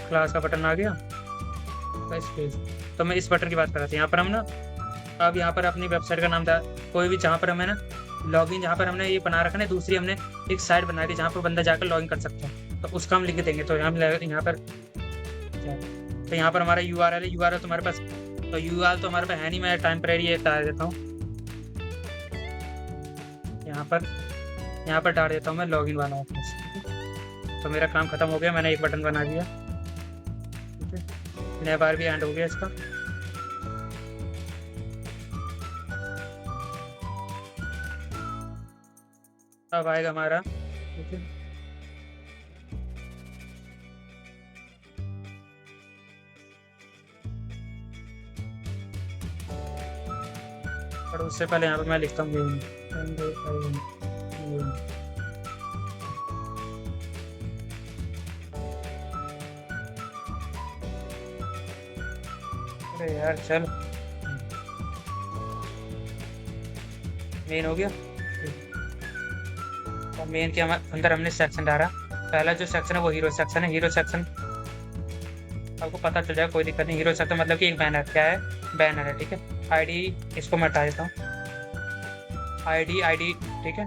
क्लास का बटन आ गया, स्पेस। तो मैं इस बटन की बात कर रहा था। यहाँ पर हम ना, अब यहाँ पर अपनी वेबसाइट का नाम था, कोई भी, जहाँ पर हमें ना लॉगिन, जहाँ पर हमने ये बना रखा है, दूसरी हमने एक साइट बना दी जहाँ पर बंदा जाकर लॉगिन कर सकता है, तो उसका हम लिख देंगे। तो यहाँ पर तो यहाँ पर हमारा URL है, URL तुम्हारे पास, तो URL तो हमारे पास है नहीं, मैं टेम्परेरी एक डाल देता हूँ यहाँ पर डाल देता हूँ मैं लॉगिन वाला ऑप्शन। तो मेरा काम खत्म हो गया, मैंने एक बटन बना दिया, ठीक है। नया बार भी एंड हो गया इसका। अब आएगा हमारा, ठीक है, और उससे पहले यहाँ पर मैं लिखता हूँ अरे यार चल, मेन हो गया। और मेन के अंदर हमने सेक्शन डाला, पहला जो सेक्शन है वो हीरो सेक्शन है। हीरो सेक्शन आपको पता चल जाएगा, कोई दिक्कत नहीं। हीरो सेक्शन मतलब कि एक बैनर, क्या है, बैनर है, ठीक है। ID इसको मैं हटा देता हूँ, ID, ठीक है।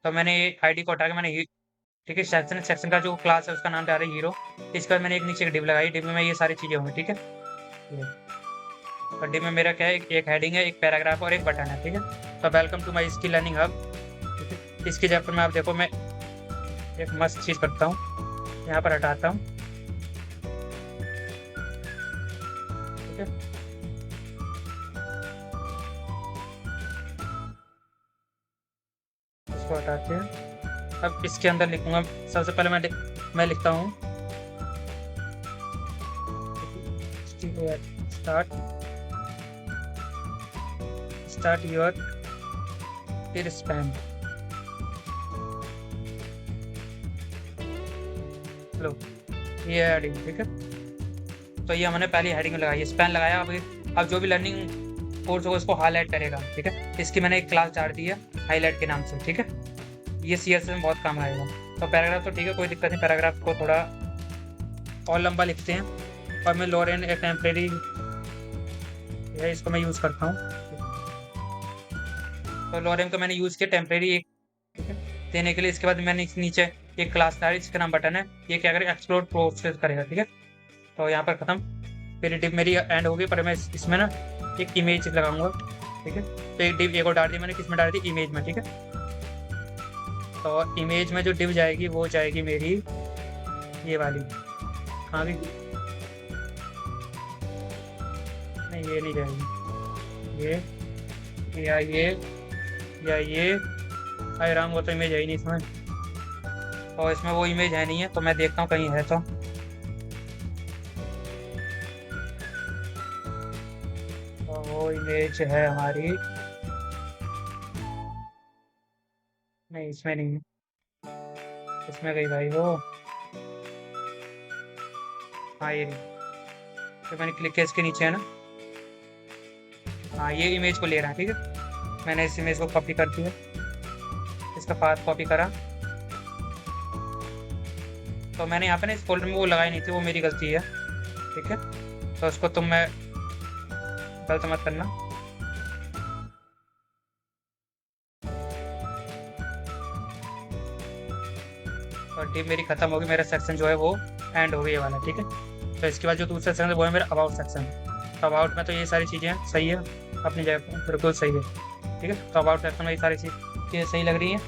तो मैंने ID को हटा के मैंने, ठीक है, सेक्शन का जो क्लास है उसका नाम डाला हीरो। इसके बाद मैंने एक नीचे एक डिव लगाई, डिव में ये सारी चीज़ें होंगी, ठीक है। और डिव में मेरा क्या है, एक हेडिंग है, एक पैराग्राफ और एक बटन है, ठीक है। तो welcome to my skill learning hub, ठीक है। इसके जब में आप देखो, मैं एक मस्त चीज़ करता हूँ, यहाँ पर हटाता हूँ, ठीक है। इसको हटाते हैं। अब इसके अंदर लिखूंगा, सबसे पहले मैं लिखता हूँ स्टार्ट योर फिर स्पैम। लो ये हेडिंग, ठीक है। तो ये हमने पहली हेडिंग में लगाई, स्पैन लगाया। अब जो भी लर्निंग कोर्स होगा उसको हाईलाइट करेगा, ठीक है। इसकी मैंने एक क्लास डाल दी है हाईलाइट के नाम से, ठीक है। ये CSS में बहुत काम आएगा। तो पैराग्राफ तो ठीक है, कोई दिक्कत नहीं, पैराग्राफ को थोड़ा और लंबा लिखते हैं। और मैं लोरेन एक टेम्परेरी है, इसको मैं यूज़ करता हूँ। तो लोरेन को मैंने यूज़ किया टेम्परेरी एक, ठीक है, देने के लिए। इसके बाद मैंने नीचे एक क्लास डाली जिसका नाम बटन है, ये क्या करेगा, एक्सप्लोर प्रोसेस करेगा, ठीक है। तो यहाँ पर ख़त्म, फिर डिव मेरी एंड हो गई। पर मैं इसमें ना एक इमेज लगाऊंगा, ठीक है। तो एक डिव एक और डाल दी मैंने, किसमें डाल दी, इमेज में, ठीक है। तो इमेज में जो डिव जाएगी वो जाएगी मेरी ये वाली, कहाँ गई, नहीं ये नहीं जाएगी, ये या ये या ये। अरे राम, वो तो इमेज है ही नहीं इसमें, और इसमें वो इमेज है नहीं है, तो मैं देखता हूँ कहीं है तो वो इमेज है हमारी। नहीं इसमें नहीं है, इसमें गई भाई वो। हाँ ये रही, तो मैंने क्लिक किया इसके नीचे है ना। हाँ ये इमेज को ले रहा है, ठीक है। मैंने इस इमेज को कॉपी कर दिया, इसका पाथ कॉपी करा। तो मैंने यहाँ पे ना इस फोल्डर में वो लगाई नहीं थी, वो मेरी गलती है, ठीक है। तो उसको तुम मैं गलत मत करना। और टिप मेरी खत्म होगी, मेरा सेक्शन जो है वो एंड हो गई ये वाला, ठीक है। तो इसके बाद जो दूसरा सेक्शन है वो है मेरा अबाउट सेक्शन। तो अबाउट में तो ये सारी चीज़ें सही है, अपनी जगह पर बिल्कुल सही है, ठीक है। तो अबाउट सेक्शन में ये सारी चीज़ें सही लग रही हैं।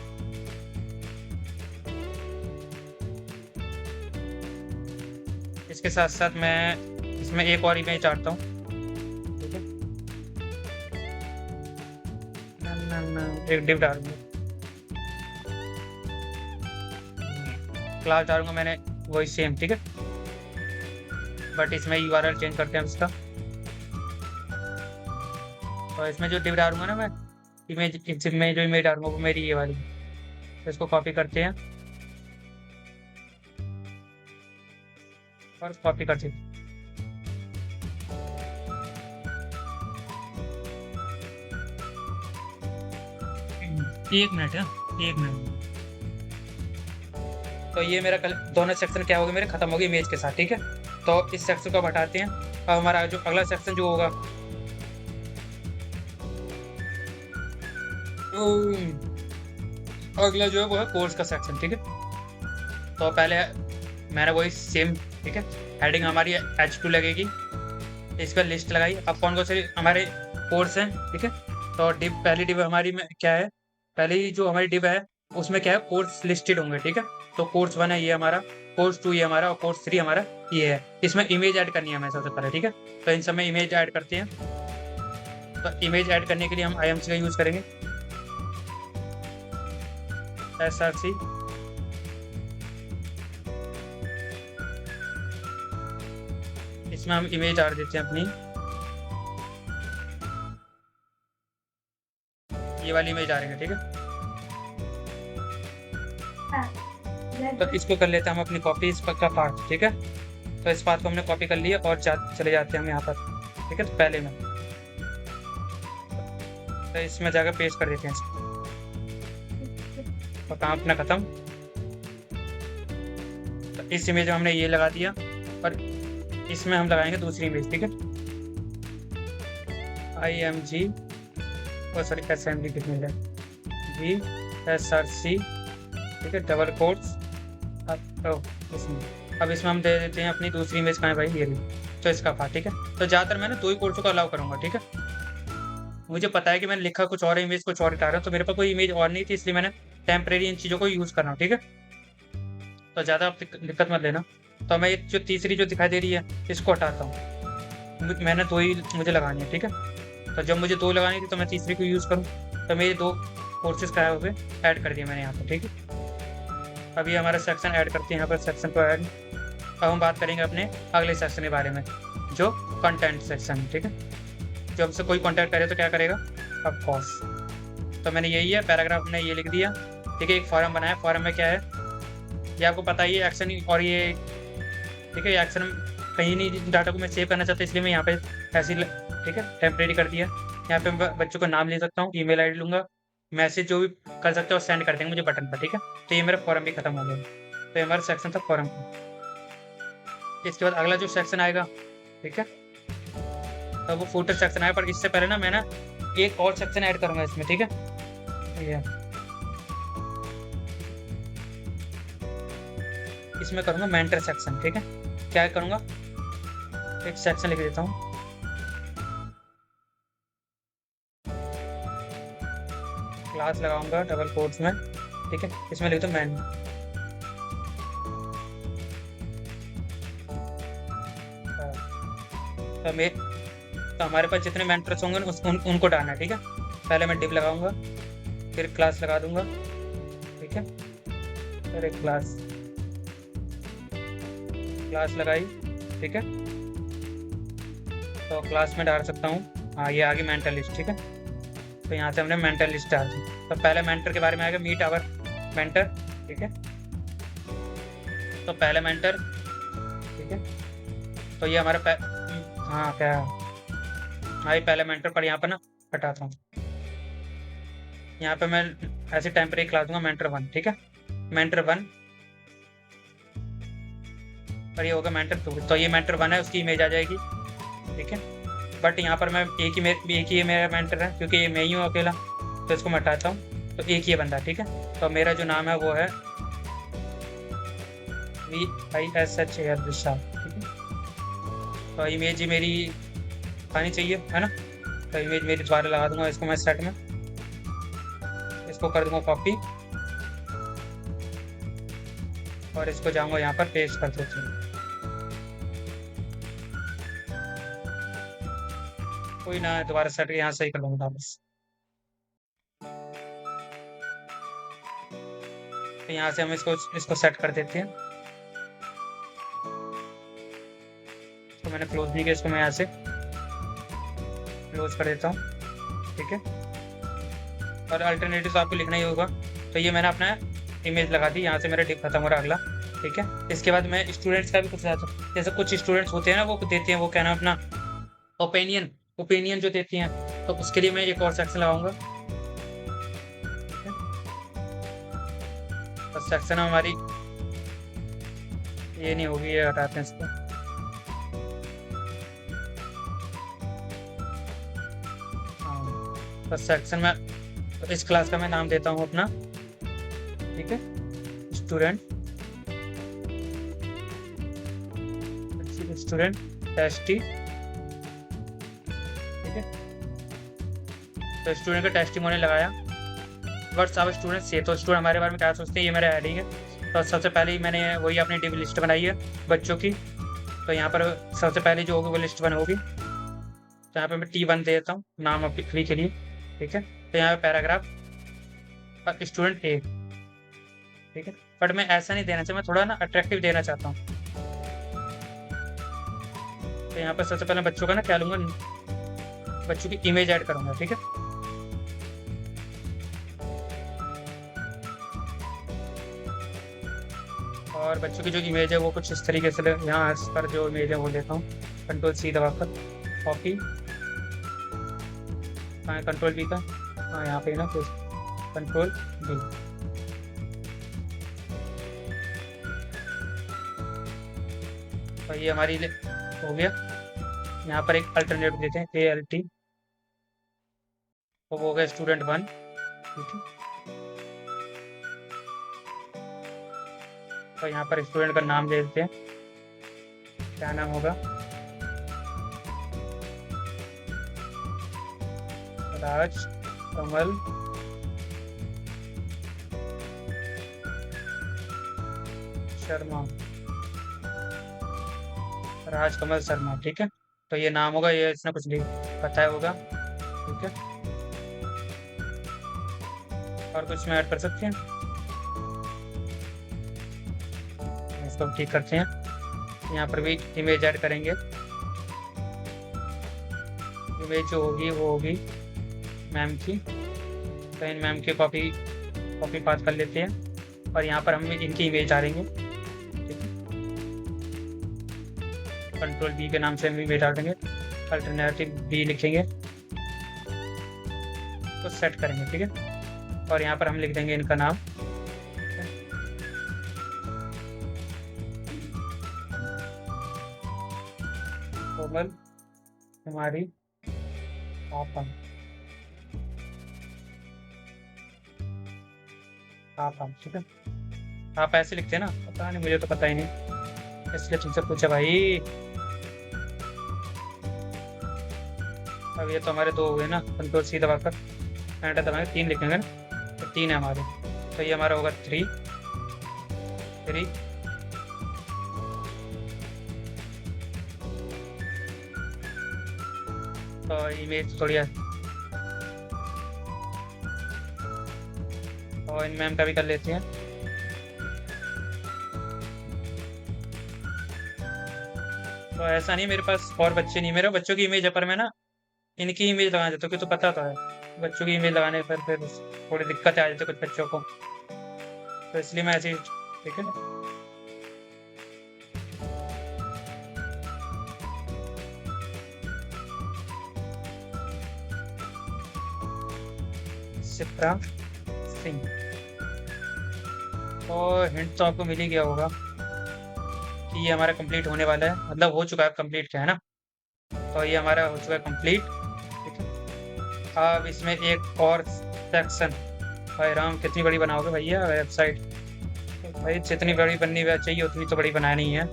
इसके साथ साथ मैं इसमें एक और इमेज चाहता हूँ, ठीक है। एक डिव डालूंगा, क्लास डालूंगा मैंने वही सेम, ठीक है। बट इसमें यूआरएल चेंज करते हैं इसका। और इसमें जो डिव डालूंगा ना मैं, इमेज में जो इमेज डालूंगा वो मेरी ये वाली, तो इसको कॉपी करते हैं और कॉपी करते हैं। एक मिनट है, एक मिनट। तो ये मेरा कल दोनों सेक्शन क्या हो गए मेरे, खत्म हो गए इमेज के साथ, ठीक है। तो इस सेक्शन को हटाते हैं। अब हमारा जो अगला सेक्शन जो होगा, अगला जो है वो है कोर्स का सेक्शन, ठीक है। तो पहले मैंने वही सेम, ठीक है। हेडिंग हमारी H2 लगेगी, इस पर लिस्ट लगाई। अब कौन कौन से हमारे कोर्स हैं, ठीक है। तो डिव, पहली डिव हमारी में क्या है, पहली जो हमारी डिव है उसमें क्या है, कोर्स लिस्टेड होंगे, ठीक है। तो कोर्स 1 है ये हमारा, कोर्स 2 ये हमारा, और कोर्स 3 हमारा ये है। इसमें इमेज ऐड करनी है हमें सबसे पहले, ठीक है। तो इन सब में इमेज ऐड करते हैं। तो इमेज ऐड करने के लिए हम IMC का यूज़ करेंगे, SRC। इसमें हम इमेज डाल देते हैं अपनी, ये वाली इमेज डालेंगे, ठीक है। तो इसको कर लेते हैं हम अपनी कॉपी, इस का पार्ट, ठीक है। तो इस पार्ट को हमने कॉपी कर लिया और चले जाते हैं हम यहाँ पर, ठीक है। तो पहले में तो इसमें जाकर पेस्ट कर देते हैं इसको, और काम अपना खत्म। तो इस इमेज में हमने ये लगा दिया, और इसमें हम लगाएंगे दूसरी इमेज, ठीक है। IMG और सॉरी SMG कितने है, GSRC, ठीक है, डबल कोट्स। अब इसमें हम दे देते हैं अपनी दूसरी इमेज, कहाँ है भाई, ये तो इसका पार्ट, ठीक है। तो ज़्यादातर मैं ना 2 ही कोर्सों को अलाउ करूँगा, ठीक है। मुझे पता है कि मैंने लिखा कुछ और है, इमेज कुछ और डाल रहा हूँ, तो मेरे पास कोई इमेज और नहीं थी, इसलिए मैंने टेम्परेरी इन चीज़ों को यूज़ कर रहा हूँ, ठीक है। तो ज़्यादा आप दिक्कत मत लेना। तो मैं जो तीसरी जो दिखाई दे रही है इसको हटाता हूँ। मैंने 2 ही मुझे लगानी है, ठीक है। तो जब मुझे 2 लगानी थी तो मैं तीसरी को यूज़ करूँ, तो मेरे 2 कोर्सेज क्या हुए ऐड कर दिए मैंने यहाँ पर, ठीक है। अभी हमारा सेक्शन ऐड करते हैं यहाँ पर, सेक्शन को ऐड। अब हम बात करेंगे अपने अगले सेक्शन के बारे में, जो कंटेंट सेक्शन, ठीक है। जो हमसे कोई कॉन्टैक्ट करे तो क्या करेगा, ऑफ कोर्स। तो मैंने यही है, पैराग्राफ में ये लिख दिया, ठीक है। एक फॉर्म बनाया, फॉर्म में क्या है ये आपको पता ही है, एक्शन। और ये ठीक है, एक्शन कहीं नहीं डाटा को मैं सेव करना चाहता, इसलिए मैं यहाँ पे ऐसे, ठीक है, टेम्परेरी कर दिया। यहाँ पे मैं बच्चों का नाम ले सकता हूँ, ईमेल आईडी लूँगा, मैसेज जो भी कर सकते हो सेंड कर देंगे मुझे बटन पर, ठीक है। तो ये मेरा फॉर्म भी खत्म हो गया। तो ये हमारा सेक्शन था फॉर्म का। इसके बाद अगला जो सेक्शन आएगा, ठीक है, तो वो फुटर सेक्शन आएगा। पर इससे पहले ना मैं ना एक और सेक्शन ऐड करूँगा इसमें, ठीक है। ये इसमें करूँगा मेंटर सेक्शन, ठीक है। क्या करूँगा, एक सेक्शन लिख देता हूँ, क्लास लगाऊंगा डबल कोट्स में, ठीक है। इसमें लिख दो मैन, तो तो हमारे पास जितने मेंटर्स होंगे उनको डालना है, ठीक है। पहले मैं डिव लगाऊंगा, फिर क्लास लगा दूंगा, ठीक है। फिर एक क्लास लगाई, ठीक है। तो क्लास में डाल सकता हूँ, हाँ ये आ गई मेंटर लिस्ट, ठीक है। तो यहाँ से हमने मेंटर लिस्ट डाल दी। तो पहले मेंटर के बारे में आएगा, मीट आवर मेंटर, ठीक है। तो पहले मेंटर, ठीक है। तो ये हमारा हाँ क्या, हाँ ये पहले मेंटर पर यहाँ पर ना हटाता हूँ। यहाँ पे मैं ऐसे टेम्परेरी क्लास दूंगा मेंटर 1, ठीक है। मेंटर 1 और ये होगा मेंटर 2। तो ये मेंटर 1 है, उसकी इमेज आ जाएगी, ठीक है। बट यहाँ पर मैं एक ही मेरा मेंटर है, क्योंकि ये मैं ही हूँ अकेला। तो इसको मैं हटाता हूँ, तो एक ही बंदा, ठीक है। तो मेरा जो नाम है वो है VISHAL विशाल, ठीक है। तो इमेज ही मेरी आनी चाहिए, है ना। तो इमेज मेरी दोबारा लगा दूंगा, इसको मैं सेट में इसको कर दूंगा कॉपी, और इसको जाऊंगा यहाँ पर पेस्ट कर देता हूँ। कोई ना, दोबारा सेट यहाँ सही कर लूंगा बस। तो यहाँ से हम इसको सेट कर देते हैं। तो मैंने क्लोज नहीं किया, इसको मैं यहाँ से क्लोज कर देता हूँ, ठीक है। और अल्टरनेटिव आपको लिखना ही होगा। तो ये मैंने अपना इमेज लगा दी, यहाँ से मेरा डिप खत्म हो रहा अगला, ठीक है। इसके बाद मैं स्टूडेंट्स का भी कुछ लाता हूँ। जैसे कुछ स्टूडेंट्स होते हैं ना, वो देते हैं, वो क्या नाम अपना ओपिनियन जो देती हैं, तो उसके लिए मैं एक और सेक्शन लगाऊंगा, ठीक है। तो सेक्शन हमारी ये नहीं होगी, ये हटाते हैं इसको। हाँ, तो सेक्शन में तो इस क्लास का मैं नाम देता हूँ अपना, ठीक है, स्टूडेंट टेस्टी, ठीक है। तो स्टूडेंट का टेस्टिमोनियल लगाया। व्हाट्स आवर स्टूडेंट से, तो स्टूडेंट हमारे बारे में क्या सोचते हैं, ये मेरा हेडिंग है। तो सबसे पहले ही मैंने वही अपनी डिव लिस्ट बनाई है बच्चों की। तो यहाँ पर सबसे पहले जो होगी वो लिस्ट 1 होगी। तो यहाँ पे मैं T1 दे देता हूँ नाम अपनी के लिए, ठीक है। तो यहाँ पे पैराग्राफ स्टूडेंट ए, ठीक है। बट मैं ऐसा नहीं देना चाहिए, मैं थोड़ा ना अट्रैक्टिव देना चाहता हूँ। तो यहाँ पर सबसे पहले बच्चों का ना क्या लूँगा, बच्चों की इमेज ऐड करूँगा, ठीक है। और बच्चों की जो इमेज है वो कुछ इस तरीके से, यहाँ इस पर जो इमेज है वो लेता हूँ, Ctrl+C दबाकर कॉपी, हाँ Ctrl+V का, हाँ यहाँ पे ना कुछ Ctrl+V। तो ये हमारी हो गया। यहाँ पर एक अल्टरनेट देते हैं ALT, तो वो हो गया स्टूडेंट 1, ठीक है। तो यहाँ पर स्टूडेंट का नाम दे देते हैं, क्या नाम होगा, राज कमल शर्मा, राज कमल शर्मा, ठीक है। तो ये नाम होगा, ये इसने कुछ नहीं बताया होगा, ठीक है। और कुछ में ऐड कर सकते हैं, इसको हम ठीक करते हैं। यहाँ पर भी इमेज ऐड करेंगे। इमेज जो होगी वो होगी मैम की। तो इन मैम की कॉपी पास कर लेते हैं, और यहाँ पर हम इनकी इमेज डालेंगे, ठीक है। Ctrl+V के नाम से हम इमेज डालेंगे, अल्टरनेटिव B लिखेंगे, तो सेट करेंगे, ठीक है। और यहाँ पर हम लिख देंगे इनका नाम, कोमल कुमारी पापा, ठीक है। आप ऐसे लिखते हैं ना, पता नहीं, मुझे तो पता ही नहीं, इसलिए तुमसे पूछा भाई। अब ये तो हमारे 2 हुए ना, Ctrl+C दबाकर एंटर दबाएंगे, 3 लिखेंगे ना, तो 3 है हमारे। तो ये हमारा होगा 3, तो इमेज थोड़ी और इनमें हम कभी कर लेते हैं। तो ऐसा नहीं मेरे पास और बच्चे नहीं, मेरे बच्चों की इमेज है, पर मैं ना इनकी इमेज लगा देता हूँ, कि तो पता तो है बच्चों की इमेज लगाने पर फिर थोड़ी दिक्कत आ जाती है कुछ बच्चों को, तो इसलिए मैं ऐसे ही। ठीक है, शिप्रा सिंह। और हिंट तो आपको मिल ही गया होगा कि ये हमारा कंप्लीट होने वाला है, मतलब हो चुका है कंप्लीट, क्या है ना। तो ये हमारा हो चुका है कंप्लीट। ठीक है, अब इसमें एक और सेक्शन। भाई राम कितनी बड़ी बनाओगे भैया वेबसाइट? भाई जितनी बड़ी बननी चाहिए उतनी तो बड़ी बनानी है।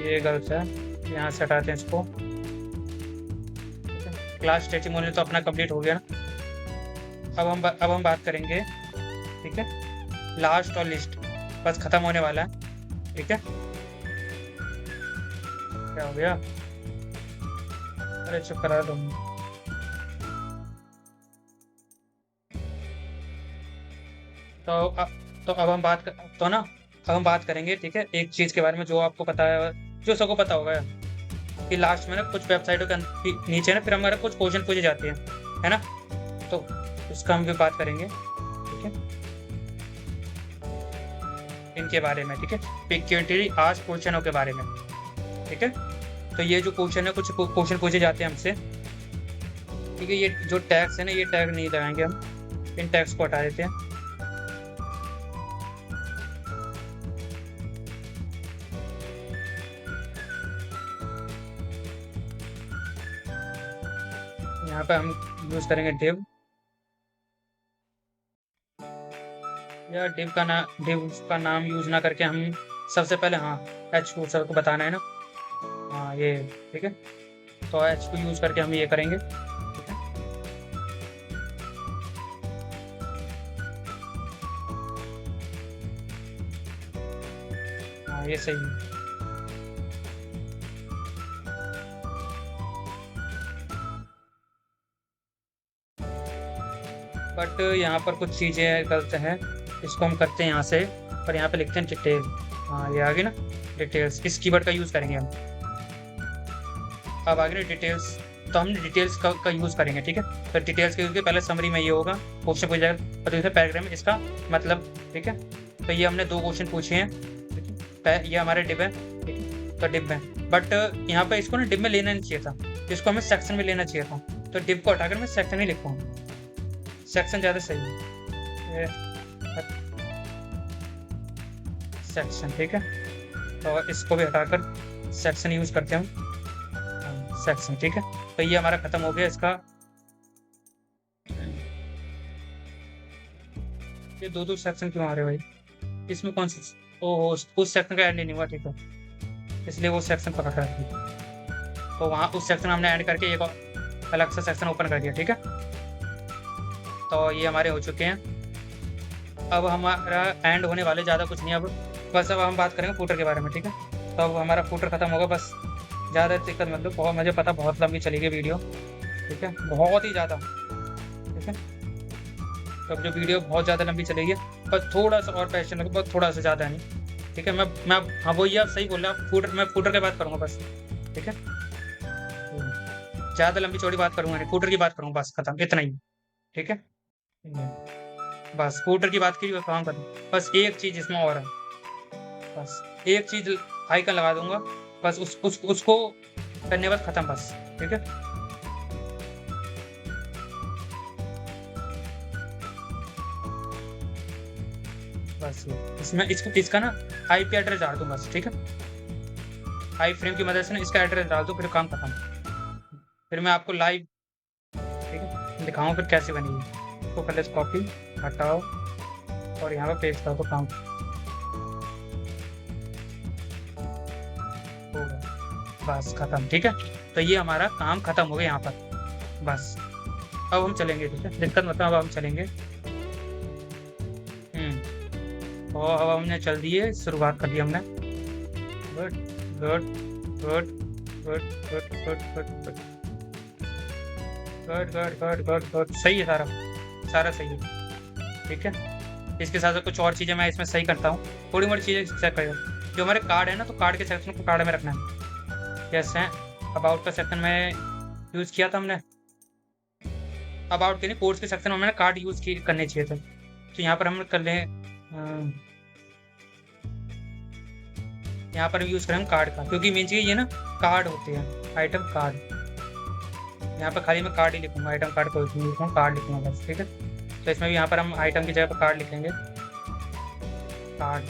ये गलत है, यहाँ से हटाते हैं इसको। क्लास टेस्टिमोनियल तो अपना कंप्लीट हो गया ना। अब हम बात करेंगे, ठीक है, लास्ट और लिस्ट, बस खत्म होने वाला है। ठीक है, क्या हो गया? अरे चुप करा दो। तो तो अब हम बात कर, तो ना अब हम बात करेंगे, ठीक है, एक चीज के बारे में जो आपको पता है, जो सबको पता होगा, कि लास्ट में ना कुछ वेबसाइटों के नीचे ना फिर हमारे कुछ क्वेश्चन पूछे जाते हैं, है ना। तो उसका हम भी बात करेंगे, ठीक है, इनके बारे में। ठीक है, पिक्यूटरी आज क्वेश्चनों के बारे में। ठीक है, तो ये जो क्वेश्चन है, कुछ क्वेश्चन पूछे जाते हैं हमसे। ठीक है, ये जो टैग्स है ना, ये टैग नहीं लगाएंगे हम, इन टैग्स को हटा देते हैं। यहाँ पे हम यूज करेंगे डिव, या डिव का नाम यूज ना करके हम सबसे पहले, हाँ, एच टू सर को बताना है ना, हाँ ये। ठीक है, तो एच टू यूज करके हम ये करेंगे। ठीक है, हाँ ये सही है। बट यहाँ पर कुछ चीज़ें गलत हैं, इसको हम करते हैं यहाँ से, पर यहाँ पे लिखते हैं डिटेल। हाँ ये आ गई ना, डिटेल्स, इस कीवर्ड का यूज़ करेंगे हम। अब आ गई ना डिटेल्स, तो हम डिटेल्स का यूज़ करेंगे। ठीक है, तो डिटेल्स के यूज़ के पहले समरी में ये होगा, क्वेश्चन पूछा जाएगा, और दूसरे पैराग्राफ में इसका मतलब। ठीक है, तो ये हमने 2 क्वेश्चन पूछे हैं। ठीक है, ये हमारे डिब है। ठीक है, तो डिब है, बट यहाँ पे इसको ना डिब में लेना नहीं चाहिए था, इसको हमें सेक्शन में लेना चाहिए था, तो डिब को हटाकर मैं सेक्शन ही लिखा हूँ, सेक्शन ज़्यादा सही है, सेक्शन। ठीक है, तो इसको भी हटाकर सेक्शन यूज करते हैं हम, सेक्शन। ठीक है, तो ये हमारा खत्म हो गया इसका। ये 2 सेक्शन क्यों आ रहे हैं भाई? इसमें कौन सा? ओहो, उस सेक्शन का एंड नहीं हुआ। ठीक है, इसलिए वो सेक्शन पकड़ रहा है, तो वहाँ उस सेक्शन हमने एंड करके एक अलग सा सेक्शन ओपन कर दिया। ठीक है, तो ये हमारे हो चुके हैं। अब हमारा एंड होने वाले, ज़्यादा कुछ नहीं अब, बस अब हम बात करेंगे फूटर के बारे में। ठीक है, तो अब हमारा फूटर खत्म होगा, बस ज़्यादा दिक्कत मत लो, बहुत, मुझे पता बहुत लंबी चलेगी वीडियो। ठीक है, बहुत ही ज़्यादा। ठीक है, तो अब जो वीडियो बहुत ज़्यादा लंबी चलेगी, बस थोड़ा सा और पैशन लगेगा, बस थोड़ा सा, ज़्यादा नहीं। ठीक है, मैं हाँ वही आप सही बोल रहे हैं, फूटर, मैं फूटर की बात करूँगा बस। ठीक है, ज़्यादा लंबी चौड़ी बात करूँगा नहीं, फूटर की बात करूँगा, बस खत्म, इतना ही। ठीक है, बस फूटर की बात की, काम कर, बस एक चीज़ इसमें और है, बस एक चीज़ आइकन लगा दूंगा, बस उसको करने बाद खत्म, बस। ठीक है, बस इसमें इसका ना आईपी एड्रेस डाल दूँ बस। ठीक है, आई फ्रेम की मदद से ना इसका एड्रेस डाल दूँ, फिर काम खत्म, फिर मैं आपको लाइव, ठीक है, दिखाऊँ फिर कैसे बनेगी। तो पहले कॉपी हटाओ और यहाँ पे पेस्ट कर दो, काम होगा, बस खत्म। ठीक है, तो ये हमारा काम खत्म हो गया यहाँ पर, बस। अब हम चलेंगे, ठीक है, दिक्कत मतलब, अब हम चलेंगे और अब हमने चल दिए, शुरुआत कर दी हमने। Good good good good good good good good good good good good good, सही है सारा, सारा सही है। ठीक है, इसके साथ साथ कुछ और चीज़ें मैं इसमें सही करता हूँ, थोड़ी मोड़ी चीज़ें चेक करेगा। जो हमारे कार्ड है ना, तो कार्ड के सेक्शन को कार्ड में रखना है। जैसे अबाउट का सेक्शन में यूज़ किया था हमने, अबाउट के नहीं, कोर्स के सेक्शन में मैंने कार्ड यूज़ करने चाहिए थे। तो यहाँ पर हम कर लें, यहाँ पर यूज़ करें कार्ड का, क्योंकि मेन चीज़ ये ना कार्ड होते हैं, आइटम कार्ड। यहाँ पर खाली मैं कार्ड ही लिखूंगा, आइटम कार्ड कोई नहीं लिखूंगा, कार्ड लिखूंगा बस। ठीक है, तो इसमें भी यहाँ पर हम आइटम की जगह पर कार्ड लिखेंगे, कार्ड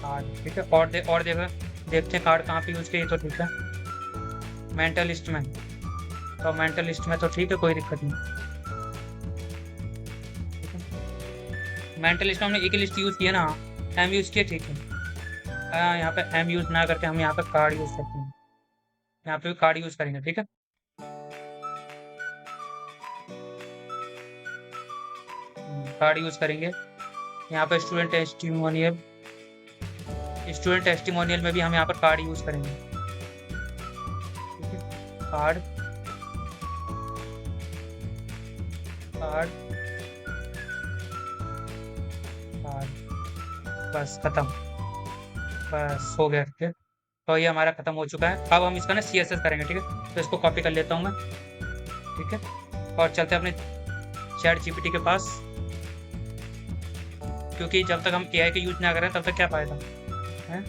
कार्ड। ठीक है, और देखते हैं कार्ड कहाँ पे यूज़ किए, तो ठीक है। मेंटल लिस्ट में, तो मेंटल लिस्ट में तो ठीक है, कोई दिक्कत नहीं। मेंटल लिस्ट में हमने एक ही लिस्ट यूज़ किया ना, एम यूज़ किया, ठीक है। यहाँ पे एम यूज़ ना करके हम यहाँ पे कार्ड यूज़ करते हैं, यहाँ पे भी कार्ड यूज़ करेंगे। ठीक है, कार्ड यूज़ करेंगे। यहाँ पे स्टूडेंट टेस्टिमोनियल में भी हम यहाँ पर कार्ड यूज़ करेंगे। ठीक है, कार्ड कार्ड कार्ड, बस खत्म, बस हो गया। ठीक है, तो ये हमारा खत्म हो चुका है। अब हम इसका ना CSS करेंगे। ठीक है, तो इसको कॉपी कर लेता हूँ मैं। ठीक है, और चलते हैं अपने ChatGPT के पास, क्योंकि जब तक हम AI का यूज ना करें तब तक क्या फ़ायदा है।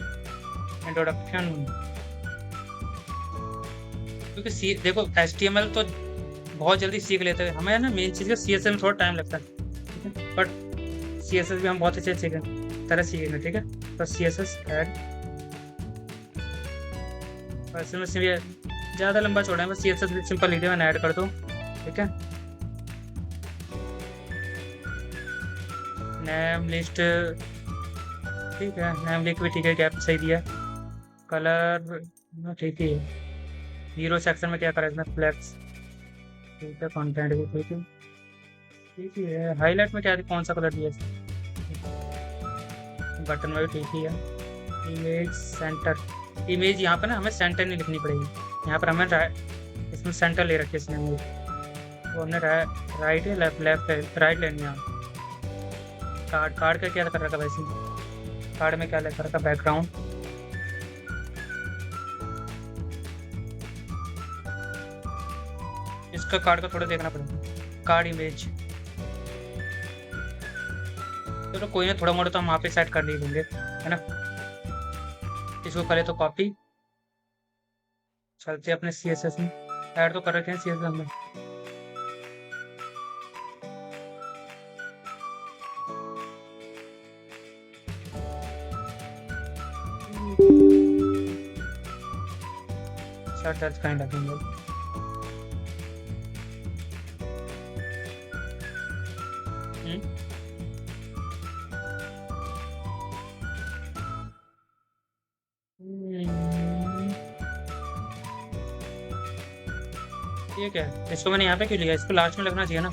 इंट्रोडक्शन, क्योंकि देखो HTML तो बहुत जल्दी सीख लेते हैं, हमें ना मेन चीज़ का CSS में थोड़ा टाइम लगता है। ठीक है, बट CSS भी हम बहुत अच्छे सीखेंगे। ठीक है, तो CSS ऐड, बस इसमें ज़्यादा लंबा चौड़ा है, बस CSS सिंपल लिख दिया मैंने, ऐड कर दो। ठीक है, नेम लिस्ट, ठीक है, नेम लिस्ट भी ठीक है, गैप सही दिया। कलर ठीक ही है। हीरो सेक्शन में क्या करें, इसमें फ्लैक्स, ठीक है। कंटेंट भी ठीक ही है। हाईलाइट में क्या कौन सा कलर दिया, बटन में भी ठीक ही है। इमेज सेंटर, इमेज यहाँ पर ना हमें सेंटर नहीं लिखनी पड़ेगी, यहाँ पर हमें इसमें सेंटर ले रखी है इसने, वो हमने राइट है, लेफ्ट राइट लेनी है। कार्ड का क्या कर रखा वैसे, कार्ड में क्या कर रखा, बैकग्राउंड, इसका कार्ड का थोड़ा देखना पड़ेगा। कार्ड इमेज, चलो कोई ना, थोड़ा मोड़ा तो हम वहाँ पे सेट कर ही लेंगे, है ना। इसको करे तो कॉपी, चलते अपने CSS में, ऐड तो कर रखे हैं CSS हमने। सर्च कहीं रखेंगे, ठीक है। इसको मैंने यहाँ पे क्यों लिया, इसको लास्ट में रखना चाहिए ना,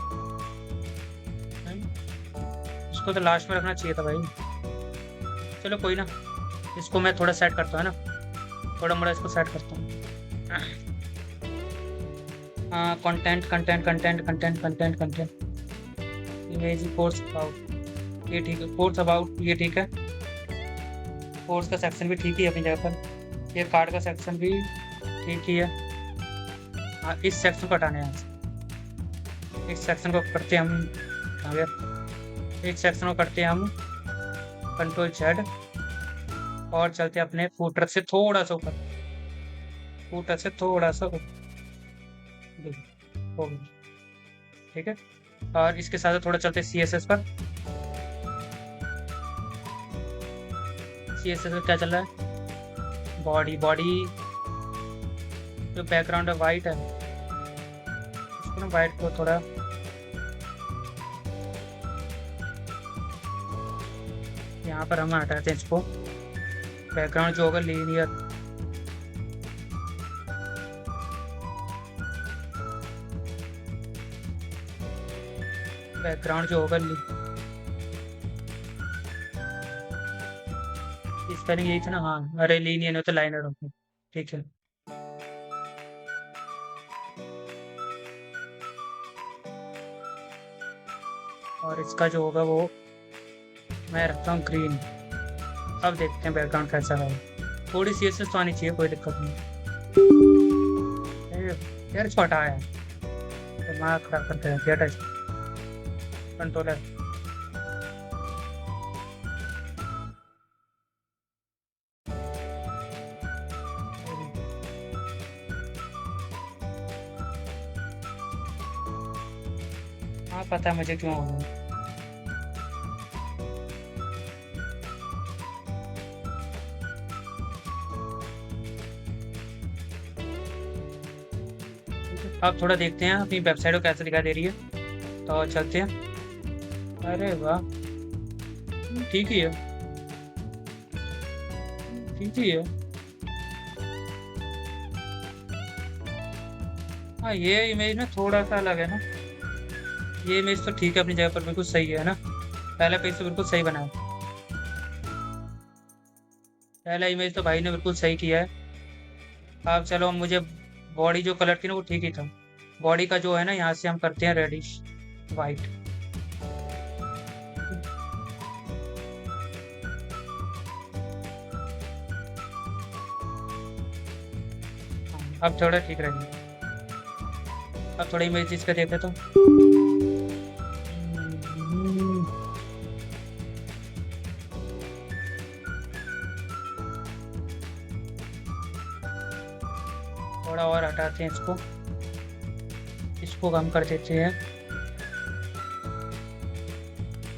इसको तो लास्ट में रखना चाहिए था भाई। चलो कोई ना, इसको मैं थोड़ा सेट करता हूँ ना, थोड़ा मोड़ा इसको सेट करता हूँ। हाँ, कंटेंट, इमेज, कोर्स अबाउट, ये ठीक है। कोर्स अबाउट ये ठीक है, कोर्स का सेक्शन भी ठीक ही है अपनी जगह पर। ये कार्ड का सेक्शन भी ठीक ही है। हाँ, इस सेक्शन को हटाने हैं, इस सेक्शन को करते हैं हम, आ गया, इस सेक्शन को करते हैं हम Ctrl+Z, और चलते हैं अपने फूटर से थोड़ा सा ऊपर, ठीक है। और इसके साथ थोड़ा चलते CSS पर। CSS में क्या चल रहा है, बॉडी जो बैकग्राउंड है वाइट है, इसको ना वाइट को थोड़ा, यहाँ पर हम हटाते हैं इसको, बैकग्राउंड जो होगा लीनियर, बैकग्राउंड जो होगा स्पेलिंग यही था ना, हाँ, अरे लीनियन हो तो लाइनर होगी, ठीक है। और इसका जो होगा वो मैं रखता हूँ ग्रीन। अब देखते हैं बैकग्राउंड कैसा है। थोड़ी सी तो आनी चाहिए, कोई दिक्कत नहीं। यार इसको हटाया, दिमाग खराब करते हैं, क्या टच कंट्रोलर। हाँ पता है मुझे क्यों हो रहा है। अब थोड़ा देखते हैं अपनी वेबसाइट को कैसे दिखा दे रही है, तो चलते हैं। अरे वाह, ठीक ही है, ठीक ही है। हाँ ये इमेज ना थोड़ा सा अलग है ना, ये इमेज तो ठीक है अपनी जगह पर, बिल्कुल सही है ना। पहला पेज तो बिल्कुल सही बना है, पहला इमेज तो भाई ने बिल्कुल सही किया है। अब चलो, मुझे बॉडी जो कलर थी ना वो ठीक ही था। बॉडी का जो है ना, यहाँ से हम करते हैं रेडिश वाइट। अब थोड़ा ठीक रहेगा। अब थोड़ा इमेज इसका देखे तो थोड़ा और हटाते हैं इसको, इसको कम कर देते हैं,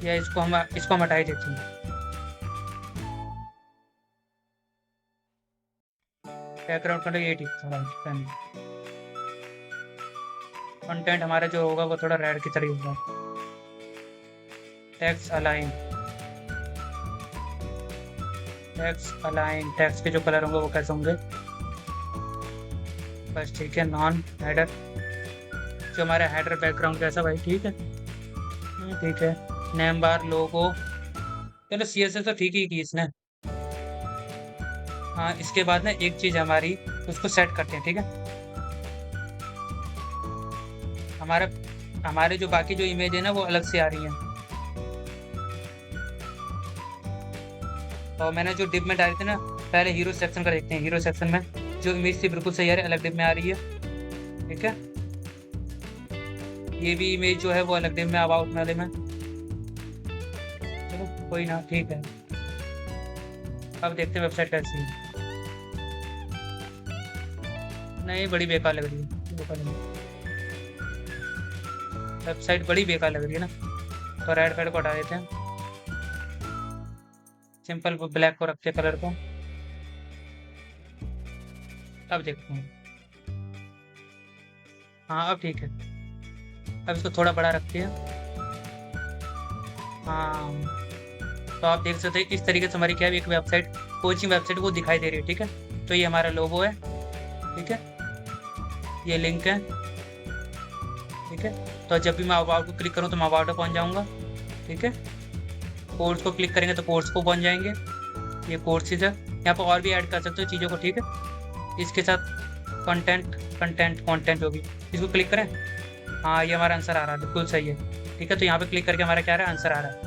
या इसको हम हटा ही देते हैं। बैकग्राउंड का ये ठीक थोड़ा कंटेंट हमारा जो होगा वो थोड़ा रेड की तरह होगा। Text align, text align, text के जो कलर होंगे वो कैसे होंगे, बस ठीक है। नॉन हेडर, जो हमारा हेडर बैकग्राउंड कैसा भाई, ठीक है, ठीक है। नेम बार, लोगो, चलो सीएसएस तो ठीक ही की इसने। हाँ इसके बाद ना एक चीज हमारी, उसको सेट करते हैं, ठीक है। हमारा हमारे जो बाकी जो इमेज है ना वो अलग से आ रही है, तो मैंने जो डिप में डाली थी ना, पहले हीरो सेक्शन का देखते हैं। हीरो सेक्शन में जो इमेज थी बिल्कुल सही आ रही है, अलग डिप में आ रही है, ठीक है। ये भी इमेज जो है वो अलग डिप में, अबाउट वाले में, चलो कोई ना, ठीक है। अब देखते हैं वेबसाइट कैसी है। नहीं बड़ी बेकार लग रही है, बेकार लग रही है वेबसाइट, बड़ी बेकार लग रही है ना। तो रेड कलर को हटा देते हैं, सिंपल ब्लैक को रखते हैं कलर को। अब देखते हैं, हाँ अब ठीक है। अब इसको थोड़ा बड़ा रखते हैं, हाँ। तो आप देख सकते हैं इस तरीके से हमारी क्या है, एक वेबसाइट, कोचिंग वेबसाइट वो दिखाई दे रही है, ठीक है। तो ये हमारा लोगो है, ठीक है, ये लिंक है, ठीक है। तो जब भी मैं अबाउट को क्लिक करूँ तो मैं अबाउट पे पहुँच जाऊँगा, ठीक है। कोर्स को क्लिक करेंगे तो कोर्स को पहुँच जाएंगे, ये कोर्सेज है। यहाँ पर और भी ऐड कर सकते हो चीज़ों को, ठीक है। इसके साथ कंटेंट, कंटेंट होगी, इसको क्लिक करें, हाँ ये हमारा आंसर आ रहा है, बिल्कुल सही है, ठीक है। तो यहाँ पे क्लिक करके हमारा क्या आ रहा है, आंसर आ रहा है,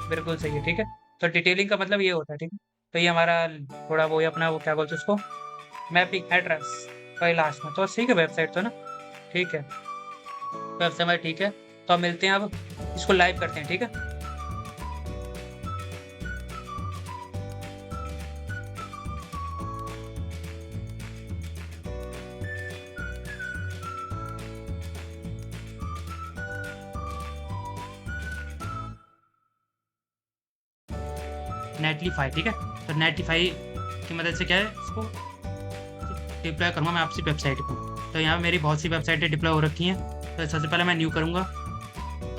बिल्कुल सही है, ठीक है। तो डिटेलिंग का मतलब ये होता है, ठीक है। तो ये हमारा थोड़ा वो ही अपना, वो क्या बोलते हैं उसको, मैपिंग एड्रेस वही लास्ट में, तो ठीक है वेबसाइट तो ना, ठीक है। वेबसाइट हमारी ठीक है। तो अब मिलते हैं, अब इसको लाइव करते हैं, ठीक है। नेटलीफाई, ठीक है। तो नेटलीफाई की मदद से क्या है, इसको डिप्लॉय करूँगा मैं आपसी वेबसाइट को। तो यहाँ पे मेरी बहुत सी वेबसाइटें डिप्लॉय हो रखी हैं, तो सबसे पहले मैं न्यू करूँगा,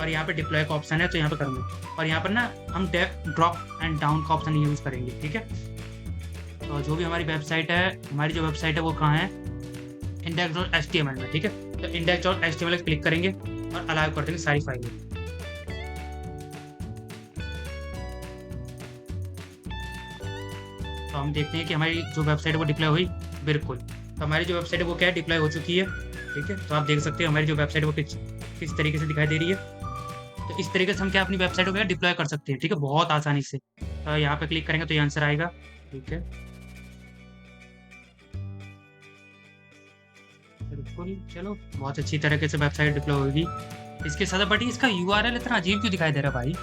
और यहाँ पे डिप्लॉय का ऑप्शन है तो यहाँ पे करूँगा, और यहाँ पर ना हम ड्रॉप एंड डाउन का ऑप्शन यूज़ करेंगे, ठीक है। तो जो भी हमारी वेबसाइट है, हमारी जो वेबसाइट है वो कहाँ है, index.html में, ठीक है। तो index.html क्लिक करेंगे, और अलाउ कर देंगे सारी फाइलें। तो हम देखते हैं कि हमारी जो वेबसाइट है वो डिप्लॉय हुई। बिल्कुल, तो हमारी जो वेबसाइट है वो क्या है, डिप्लॉय हो चुकी है। ठीक है, तो आप देख सकते हैं हमारी जो वेबसाइट है वो किस तरीके से दिखाई दे रही है। तो इस तरीके से हम क्या अपनी वेबसाइट को डिप्लॉय कर सकते हैं। ठीक है, बहुत आसानी से। तो यहाँ पे क्लिक करेंगे तो ये आंसर आएगा। ठीक है, बिल्कुल, चलो बहुत अच्छी तरीके से वेबसाइट डिप्लॉय होगी इसके साथ। बट इसका यूआरएल इतना अजीब क्यों दिखाई दे रहा है भाई?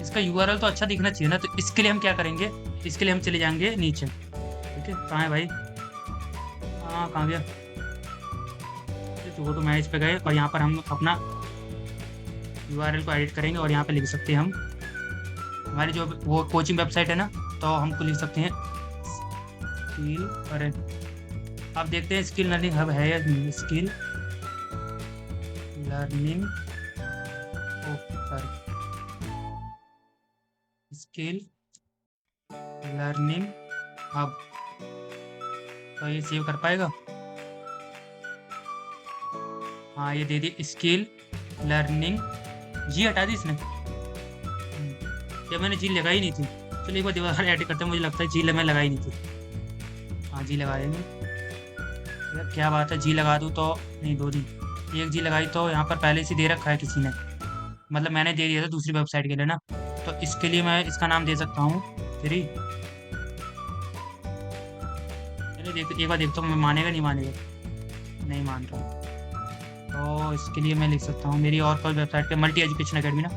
इसका यूआरएल तो अच्छा दिखना चाहिए ना। तो इसके लिए हम क्या करेंगे, इसके लिए हम चले जाएंगे नीचे। ठीक है, कहाँ है भाई? हाँ, कहाँ गया? तो गो टू मैच पे गए और यहाँ पर हम अपना यूआरएल को एडिट करेंगे और यहाँ पे लिख सकते हैं हम हमारी जो वो कोचिंग वेबसाइट है ना, तो हमको लिख सकते हैं स्किल। अरे आप देखते हैं स्किल लर्निंग हब है या skill learning, skill learning hub. तो ये सेव कर पाएगा? हाँ, ये दे दी स्किल लर्निंग। जी हटा दी इसने, जब मैंने जी लगाई नहीं थी। चलो एक बार दोबारा ऐड करते हैं, मुझे लगता है जी मैं लगाई नहीं थी। हाँ, जी लगा देंगे यार, क्या बात है। जी लगा दूँ तो नहीं, दो नहीं, एक जी लगाई तो यहाँ पर पहले से दे रखा है किसी ने, मतलब मैंने दे दिया था दूसरी वेबसाइट के लिए ना। तो इसके लिए मैं इसका नाम दे सकता हूँ फ्री। चलिए देख, एक बार देखता हूँ मैं मानेगा नहीं मानेगा। नहीं मान रहा, तो इसके लिए मैं लिख सकता हूँ मेरी और कोई वेबसाइट पे मल्टी एजुकेशन अकेडमी ना,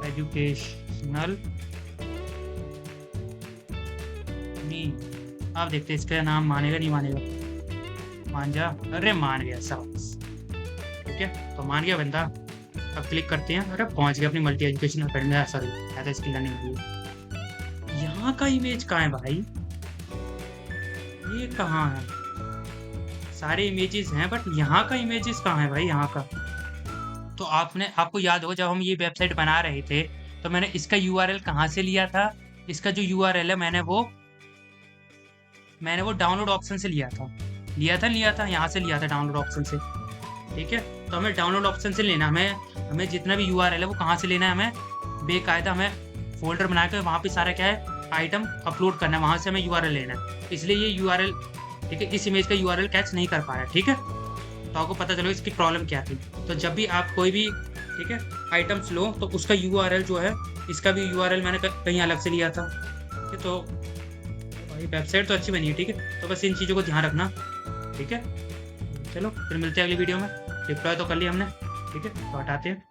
एजुकेशनल मी। आप देखते हैं इसका नाम मानेगा नहीं मानेगा। मान जा, अरे मान गया सब। ठीक है, तो मान गया बंदा। अब क्लिक करते हैं। अरे पहुंच गया अपनी मल्टी एजुकेशन अकेडमी। सॉरी, ऐसा स्किल लर्निंग हुई। यहाँ का इमेज कहाँ है भाई? ये कहाँ है? सारे इमेजेस हैं बट यहाँ का इमेजेस कहाँ है भाई? यहाँ का तो आपको याद होगा जब हम ये वेबसाइट बना रहे थे तो मैंने इसका यूआरएल कहाँ से लिया था? इसका जो यूआरएल है मैंने वो डाउनलोड ऑप्शन से लिया था यहाँ से लिया था डाउनलोड ऑप्शन से। ठीक है, तो हमें डाउनलोड ऑप्शन से लेना, हमें जितना भी यूआरएल है वो कहाँ से लेना है, हमें बेकायदा हमें फोल्डर बना के वहाँ पे सारा क्या है आइटम अपलोड करना है, वहाँ से हमें यूआरएल लेना है। इसलिए ये यूआरएल, ठीक है, इस इमेज का यूआरएल कैच नहीं कर पा रहा है। ठीक है, तो आपको पता चलो इसकी प्रॉब्लम क्या थी। तो जब भी आप कोई भी, ठीक है, आइटम्स लो तो उसका यूआरएल जो है, इसका भी यूआरएल मैंने कहीं अलग से लिया था। ठीक है, तो भाई वेबसाइट तो अच्छी बनी है। ठीक है, तो बस इन चीज़ों को ध्यान रखना। ठीक है, चलो फिर मिलते हैं अगली वीडियो में। डिप्लॉय तो कर लिया हमने। ठीक है, तो हटाते हैं।